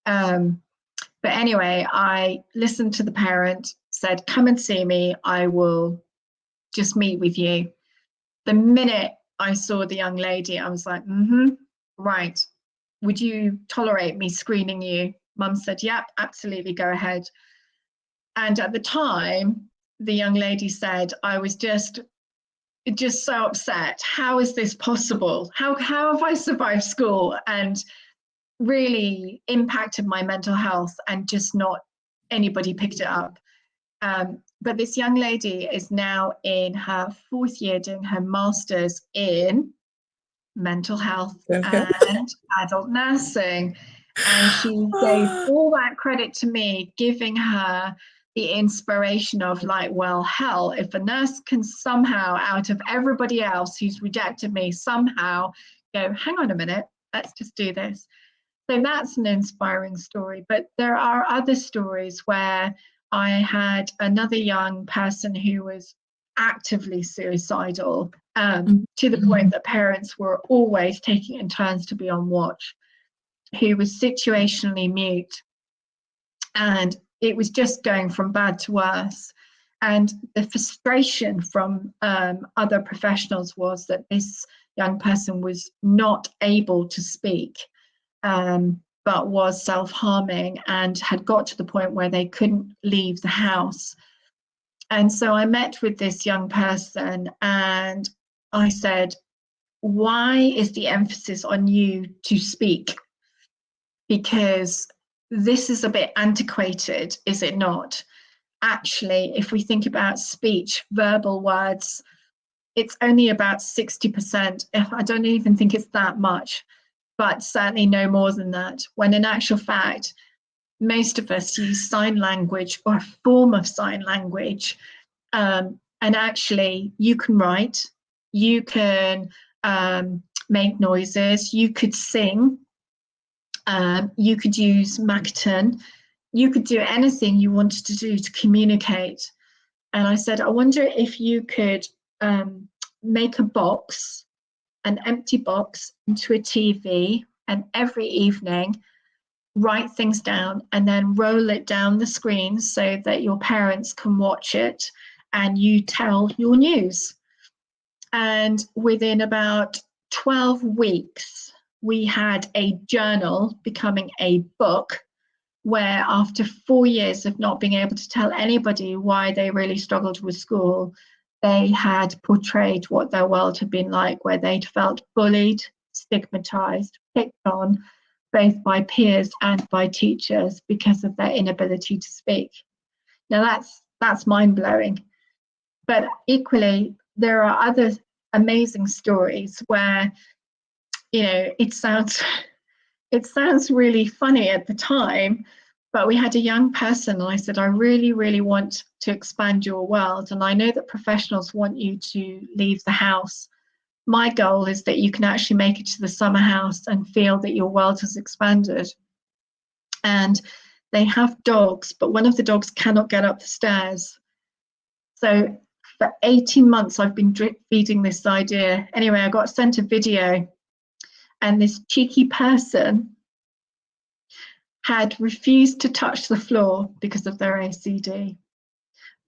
But anyway, I listened to the parent, said, come and see me. I will just meet with you. The minute I saw the young lady, I was like, right. Would you tolerate me screening you? Mum said, yep, absolutely, go ahead. And at the time, the young lady said, I was just so upset. How is this possible? How have I survived school? And really impacted my mental health, and just not anybody picked it up. But this young lady is now in her 4th year doing her master's in mental health and adult nursing. And she gave all that credit to me, giving her the inspiration of like, well, hell, if a nurse can somehow, out of everybody else who's rejected me, somehow go, hang on a minute, let's just do this. So that's an inspiring story. But there are other stories where I had another young person who was actively suicidal, to the point that parents were always taking it in turns to be on watch, who was situationally mute. And it was just going from bad to worse. And the frustration from other professionals was that this young person was not able to speak, but was self-harming and had got to the point where they couldn't leave the house. And so I met with this young person and I said, why is the emphasis on you to speak? Because this is a bit antiquated, is it not? Actually, if we think about speech, verbal words, it's only about 60%. I don't even think it's that much, but certainly no more than that. When in actual fact, most of us use sign language or a form of sign language. And actually, you can write, you can make noises, you could sing, you could use Makaton, you could do anything you wanted to do to communicate. And I said, I wonder if you could make a box, an empty box, into a TV, and every evening write things down and then roll it down the screen so that your parents can watch it and you tell your news. And within about 12 weeks, we had a journal becoming a book, where after 4 years of not being able to tell anybody why they really struggled with school, they had portrayed what their world had been like, where they'd felt bullied, stigmatized, picked on, both by peers and by teachers because of their inability to speak. Now that's mind-blowing. But equally, there are other amazing stories where, it sounds really funny at the time, but we had a young person and I said, I really, really want to expand your world. And I know that professionals want you to leave the house. My goal is that you can actually make it to the summer house and feel that your world has expanded. And they have dogs, but one of the dogs cannot get up the stairs. So for 18 months, I've been drip feeding this idea. Anyway, I got sent a video, and this cheeky person had refused to touch the floor because of their ACD,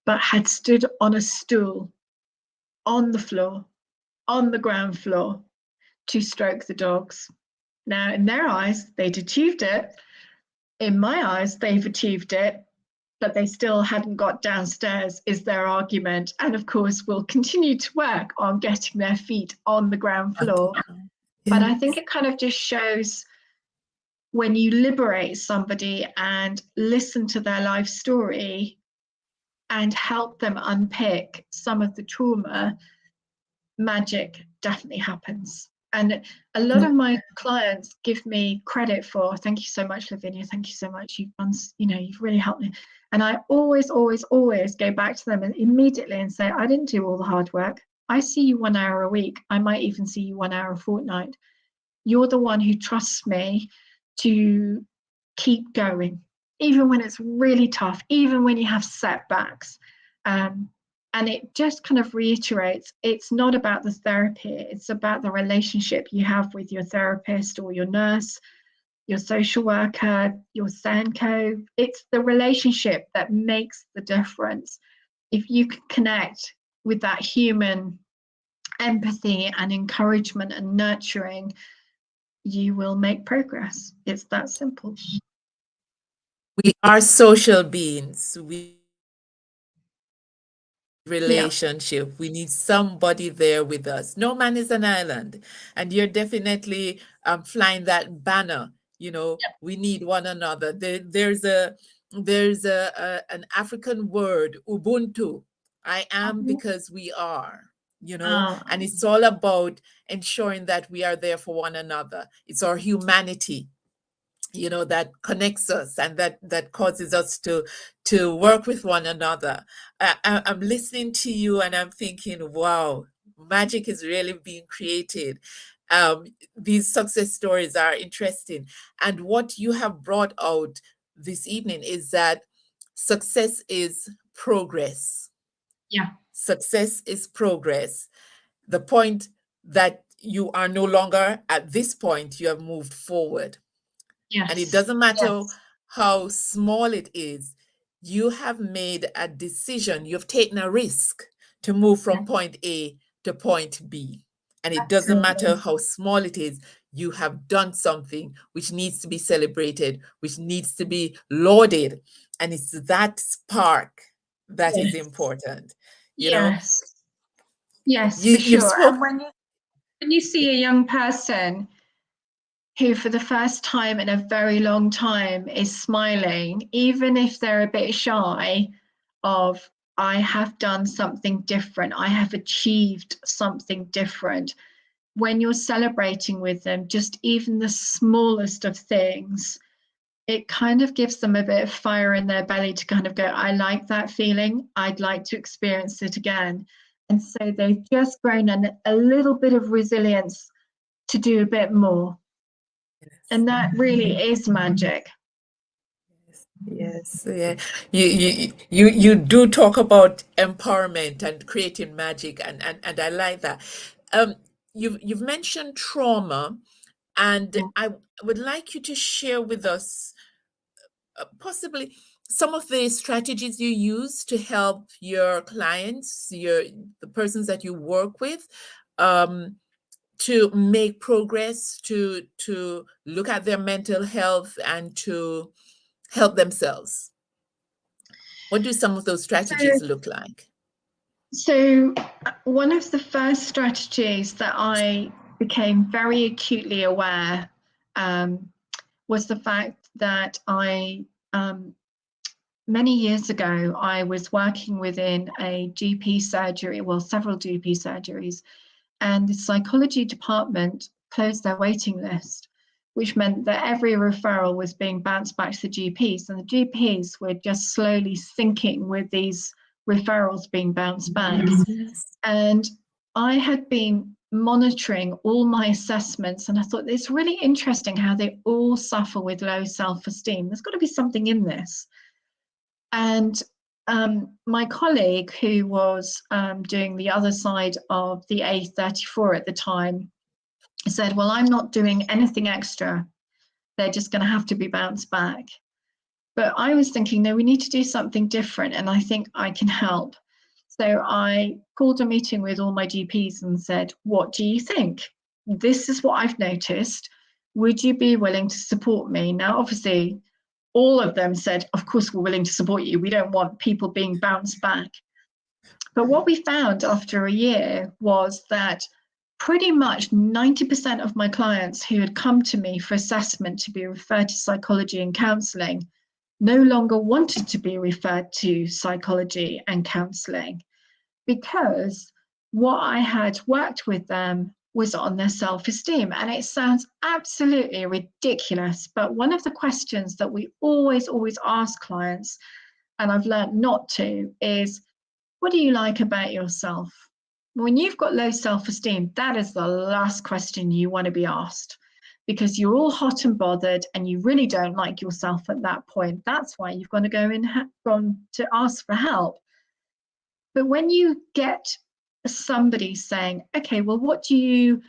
but had stood on a stool on the floor, on the ground floor, to stroke the dogs. Now, in their eyes, they'd achieved it. In my eyes, they've achieved it, but they still hadn't got downstairs, is their argument. And of course, will continue to work on getting their feet on the ground floor. But I think it kind of just shows when you liberate somebody and listen to their life story and help them unpick some of the trauma, magic definitely happens. And a lot of my clients give me credit for, thank you so much, Lavinia, thank you so much. You've done, you've really helped me. And I always go back to them and immediately and say, I didn't do all the hard work. I see you 1 hour a week. I might even see you 1 hour a fortnight. You're the one who trusts me to keep going, even when it's really tough, even when you have setbacks. And it just kind of reiterates, it's not about the therapy, it's about the relationship you have with your therapist or your nurse, your social worker, your Sanjo. It's the relationship that makes the difference. If you can connect with that human empathy and encouragement and nurturing, you will make progress. It's that simple. We are social beings. We relationship. We need somebody there with us. No man is an island, and you're definitely flying that banner. We need one another. There's an African word, Ubuntu. I am because we are. And it's all about ensuring that we are there for one another. It's our humanity, that connects us and that causes us to work with one another. I'm listening to you and I'm thinking, wow, magic is really being created. These success stories are interesting. And what you have brought out this evening is that success is progress. Yeah. Success is progress. The point that you are no longer at this point, you have moved forward. Yes. And it doesn't matter how small it is, you have made a decision, you've taken a risk to move from point A to point B. And it doesn't matter how small it is, you have done something which needs to be celebrated, which needs to be lauded. And it's that spark that is important. Yes, for You sure. spoke. And when you see a young person who for the first time in a very long time is smiling, even if they're a bit shy of, I have done something different, I have achieved something different. When you're celebrating with them, just even the smallest of things, it kind of gives them a bit of fire in their belly to kind of go, I like that feeling, I'd like to experience it again. And so they've just grown a little bit of resilience to do a bit more. And that really is magic. Yes, yeah. You do talk about empowerment and creating magic, and I like that. You've mentioned trauma, and I would like you to share with us possibly some of the strategies you use to help your clients, the persons that you work with, to make progress, to look at their mental health and to help themselves. What do some of those strategies look like? So one of the first strategies that I became very acutely aware was the fact that many years ago, I was working within a GP surgery, well, several GP surgeries, and the psychology department closed their waiting list, which meant that every referral was being bounced back to the GPs, and the GPs were just slowly sinking with these referrals being bounced back. And I had been monitoring all my assessments, and I thought it's really interesting how they all suffer with low self-esteem. There's got to be something in this. And my colleague who was doing the other side of the A34 at the time said, well, I'm not doing anything extra. They're just going to have to be bounced back. But I was thinking, no, we need to do something different. And I think I can help. So I called a meeting with all my GPs and said, what do you think? This is what I've noticed. Would you be willing to support me? Now, obviously, all of them said, of course, we're willing to support you. We don't want people being bounced back. But what we found after a year was that pretty much 90% of my clients who had come to me for assessment to be referred to psychology and counselling no longer wanted to be referred to psychology and counselling because what I had worked with them was on their self-esteem. And it sounds absolutely ridiculous, but one of the questions that we always ask clients, and I've learned not to, is what do you like about yourself? When you've got low self-esteem, that is the last question you want to be asked because you're all hot and bothered and you really don't like yourself at that point. That's why you've got to gone to ask for help. But when you get somebody saying, okay, well, what do you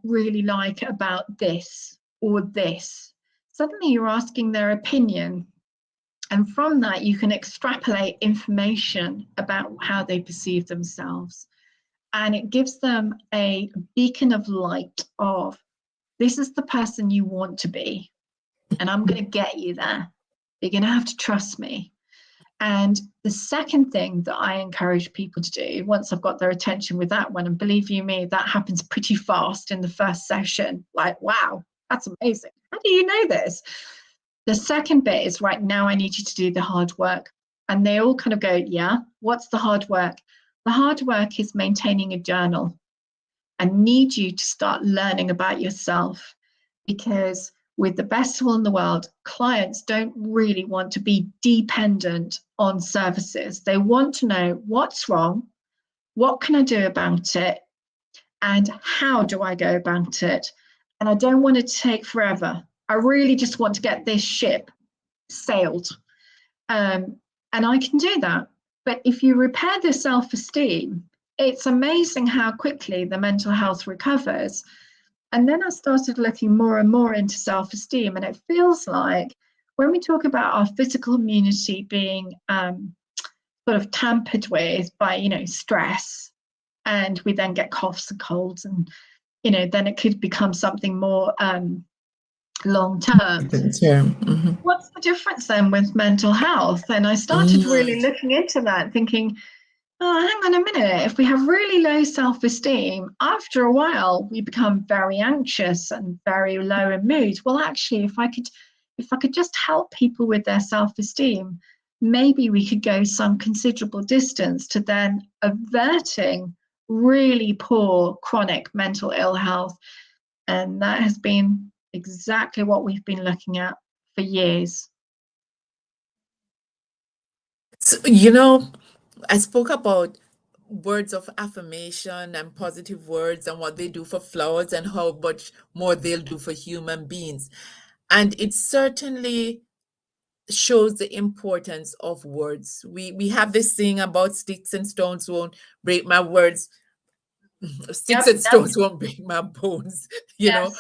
really like about this or this? Suddenly you're asking their opinion. And from that, you can extrapolate information about how they perceive themselves. And it gives them a beacon of light of, this is the person you want to be. And I'm going to get you there. You're going to have to trust me. And the second thing that I encourage people to do, once I've got their attention with that one, and believe you me, that happens pretty fast in the first session. Like, wow, that's amazing. How do you know this? The second bit is, right, now I need you to do the hard work. And they all kind of go, yeah, what's the hard work? The hard work is maintaining a journal. I need you to start learning about yourself because with the best tool in the world, clients don't really want to be dependent on services. They want to know what's wrong, what can I do about it, and how do I go about it? And I don't want it to take forever. I really just want to get this ship sailed. And I can do that. But if you repair the self-esteem, it's amazing how quickly the mental health recovers. And then I started looking more and more into self-esteem. And it feels like when we talk about our physical immunity being sort of tampered with by, stress, and we then get coughs and colds, and, then it could become something more long term. Mm-hmm. What's the difference then with mental health? And I started really looking into that, thinking, oh, hang on a minute. If we have really low self-esteem, after a while, we become very anxious and very low in mood. Well, actually, if I could just help people with their self-esteem, maybe we could go some considerable distance to then averting really poor chronic mental ill health. And that has been exactly what we've been looking at for years. So, I spoke about words of affirmation and positive words and what they do for flowers and how much more they'll do for human beings. And it certainly shows the importance of words. We have this thing about sticks and stones won't break my words. Sticks and stones won't break my bones, Yes.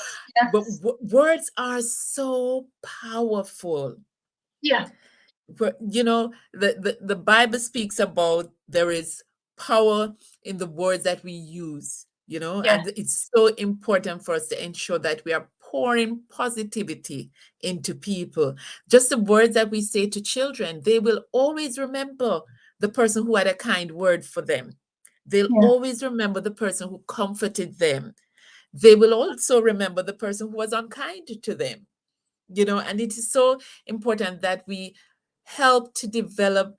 But words are so powerful. Yeah. But, the Bible speaks about there is power in the words that we use, and it's so important for us to ensure that we are pouring positivity into people. Just the words that we say to children, they will always remember the person who had a kind word for them. They'll always remember the person who comforted them. They will also remember the person who was unkind to them, and it is so important that help to develop,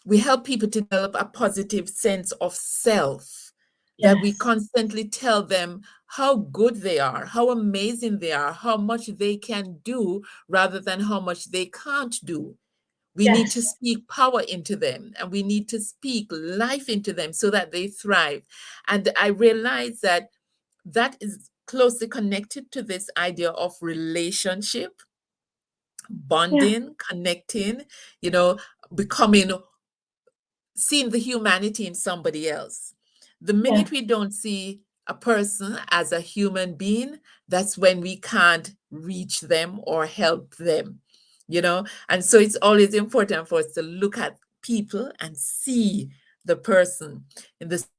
we help people to develop a positive sense of self, that we constantly tell them how good they are, how amazing they are, how much they can do rather than how much they can't do. We need to speak power into them and we need to speak life into them so that they thrive. And I realize that is closely connected to this idea of relationship, bonding, connecting, becoming, seeing the humanity in somebody else. The Yeah. minute we don't see a person as a human being, that's when we can't reach them or help them, you know? And so it's always important for us to look at people and see the person. In the same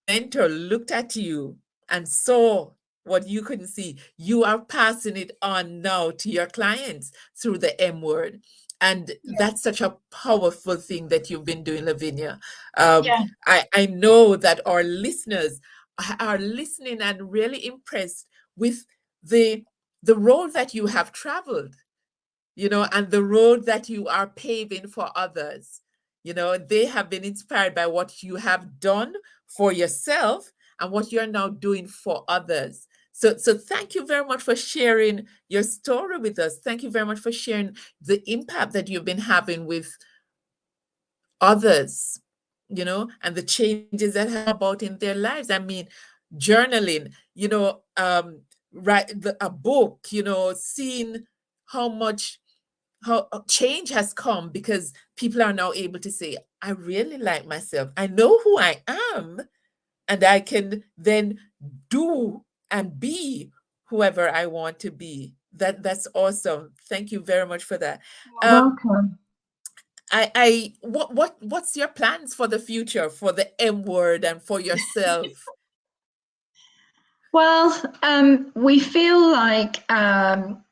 way your mentor looked at you and saw what you couldn't see, you are passing it on now to your clients through the M word. And Yeah. that's such a powerful thing that you've been doing, Lavinia. Um, Yeah. I know that our listeners are listening and really impressed with the the road that you have traveled, you know, and the road that you are paving for others. You know, they have been inspired by what you have done for yourself and what you're now doing for others. So thank you very much for sharing your story with us. Thank you very much for sharing the impact that you've been having with others, you know, and the changes that have come about in their lives. I mean, journaling, you know, write a book, you know, seeing how much how change has come because people are now able to say, I really like myself. I know who I am, and I can then do and be whoever I want to be. That's awesome. Thank you very much for that. You're Um, welcome. what's your plans for the future, for the M word and for yourself? Well, we feel like I'm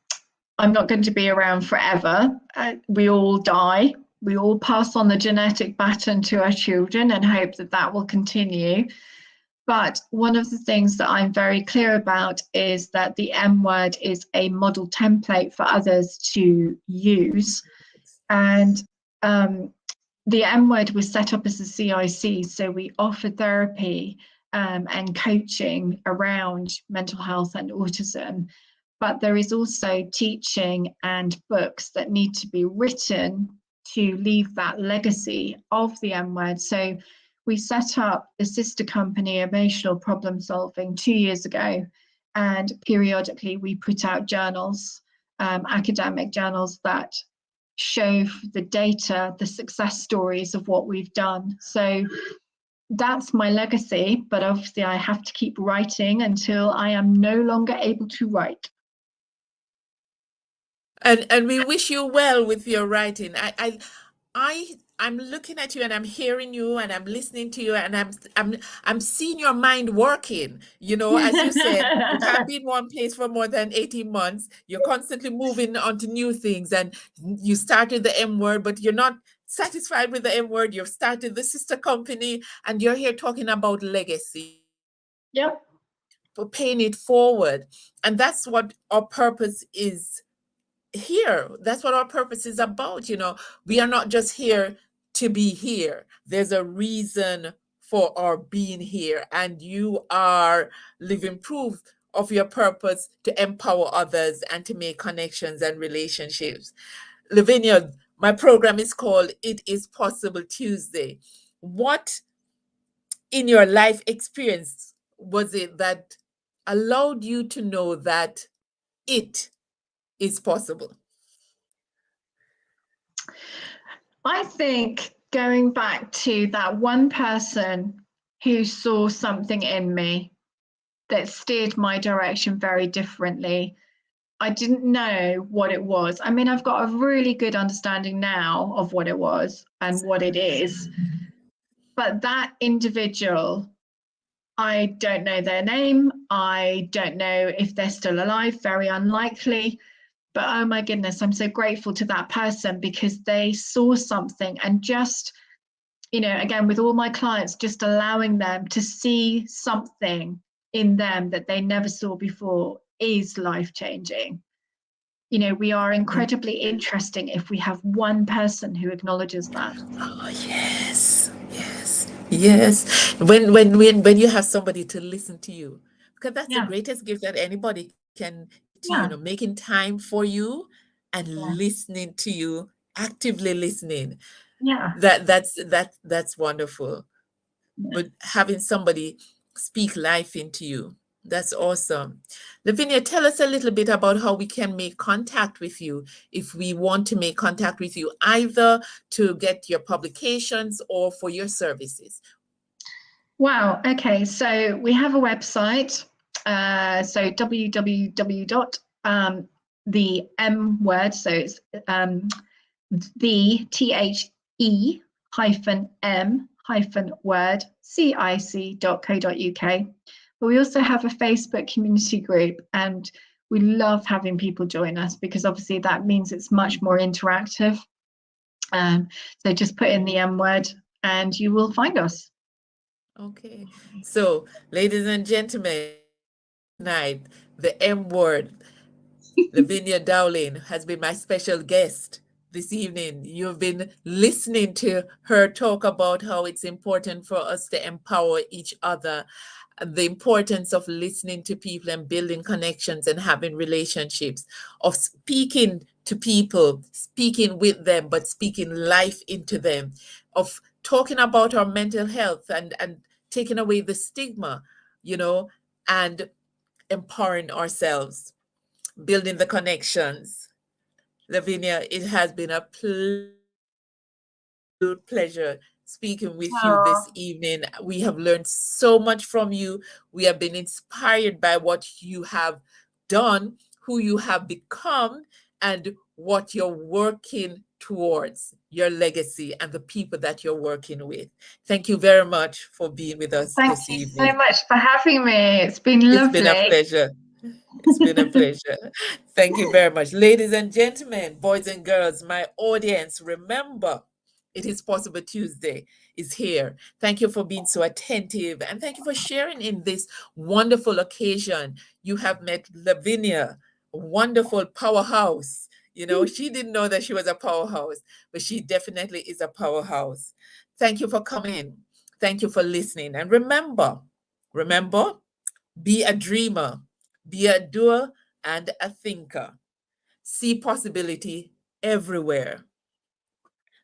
not going to be around forever. We all die. We all pass on the genetic baton to our children and hope that that will continue. But one of the things that I'm very clear about is that the M word is a model template for others to use. And um, the M word was set up as a CIC, so we offer therapy and coaching around mental health and autism. But there is also teaching and books that need to be written to leave that legacy of the M word. So we set up the sister company, Emotional Problem Solving, 2 years ago, and periodically we put out journals, academic journals that show the data, the success stories of what we've done. So that's my legacy, but obviously I have to keep writing until I am no longer able to write. And we wish you well with your writing. I I'm looking at you and I'm hearing you and I'm listening to you and I'm seeing your mind working. You know, as you said, you can't be in one place for more than 18 months. You're constantly moving on to new things, and you started the M word, but you're not satisfied with the M word. You've started the sister company and you're here talking about legacy, Yep. for paying it forward. And that's what our purpose is here. That's what our purpose is about. You know, we are not just here to be here. There's a reason for our being here, and you are living proof of your purpose to empower others and to make connections and relationships. Lavinia, my program is called It Is Possible Tuesday. What in your life experience was it that allowed you to know that it is possible? I think going back to that one person who saw something in me that steered my direction very differently. I didn't know what it was. I mean, I've got a really good understanding now of what it was and what it is, but that individual, I don't know their name. I don't know if they're still alive, very unlikely. But oh my goodness, I'm so grateful to that person because they saw something and just, you know, again, with all my clients, just allowing them to see something in them that they never saw before is life changing. You know, we are incredibly interesting if we have one person who acknowledges that. Oh, yes, yes, yes. When you have somebody to listen to you, because that's the Yeah, greatest gift that anybody can give to you, you yeah, know, making time for you and yeah, listening to you, actively listening. yeah, That's wonderful. yeah. But having somebody speak life into you. That's awesome. Lavinia, tell us a little bit about how we can make contact with you if we want to make contact with you, either to get your publications or for your services. Wow. Okay. So we have a website. So www dot the M word. So it's the THE hyphen M hyphen word CIC.co.uk. But we also have a Facebook community group, and we love having people join us because obviously that means it's much more interactive. So just put in the M word and you will find us. Okay. So, ladies and gentlemen, tonight, the M word, Lavinia Dowling, has been my special guest this evening. You've been listening to her talk about how it's important for us to empower each other, the importance of listening to people and building connections and having relationships, of speaking to people, speaking with them, but speaking life into them, of talking about our mental health and taking away the stigma, you know, and empowering ourselves, building the connections. Lavinia, it has been a absolute pleasure speaking with you this evening. We have learned so much from you. We have been inspired by what you have done, who you have become, and what you're working towards, your legacy, and the people that you're working with. Thank you very much for being with us Thank this you so evening. much for having me. It's been It's been a lovely. pleasure. It's been a pleasure. Thank you very much. Ladies and gentlemen, boys and girls, my audience, remember, it is possible Tuesday is here. Thank you for being so attentive and thank you for sharing in this wonderful occasion. You have met Lavinia, a wonderful powerhouse. You know, she didn't know that she was a powerhouse, but she definitely is a powerhouse. Thank you for coming. Thank you for listening. And remember, be a dreamer, be a doer and a thinker. See possibility everywhere.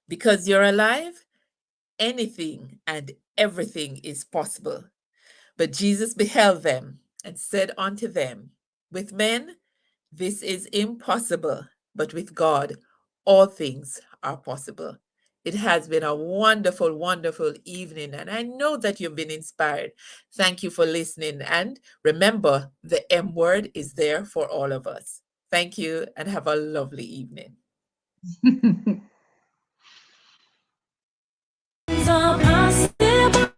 Because you're alive, anything and everything is possible. But Jesus beheld them and said unto them, with men, this is impossible, but with God, all things are possible. It has been a wonderful, wonderful evening, and I know that you've been inspired. Thank you for listening. And remember, the M word is there for all of us. Thank you, and have a lovely evening. Are possible.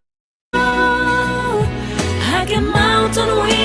I can mount on wings.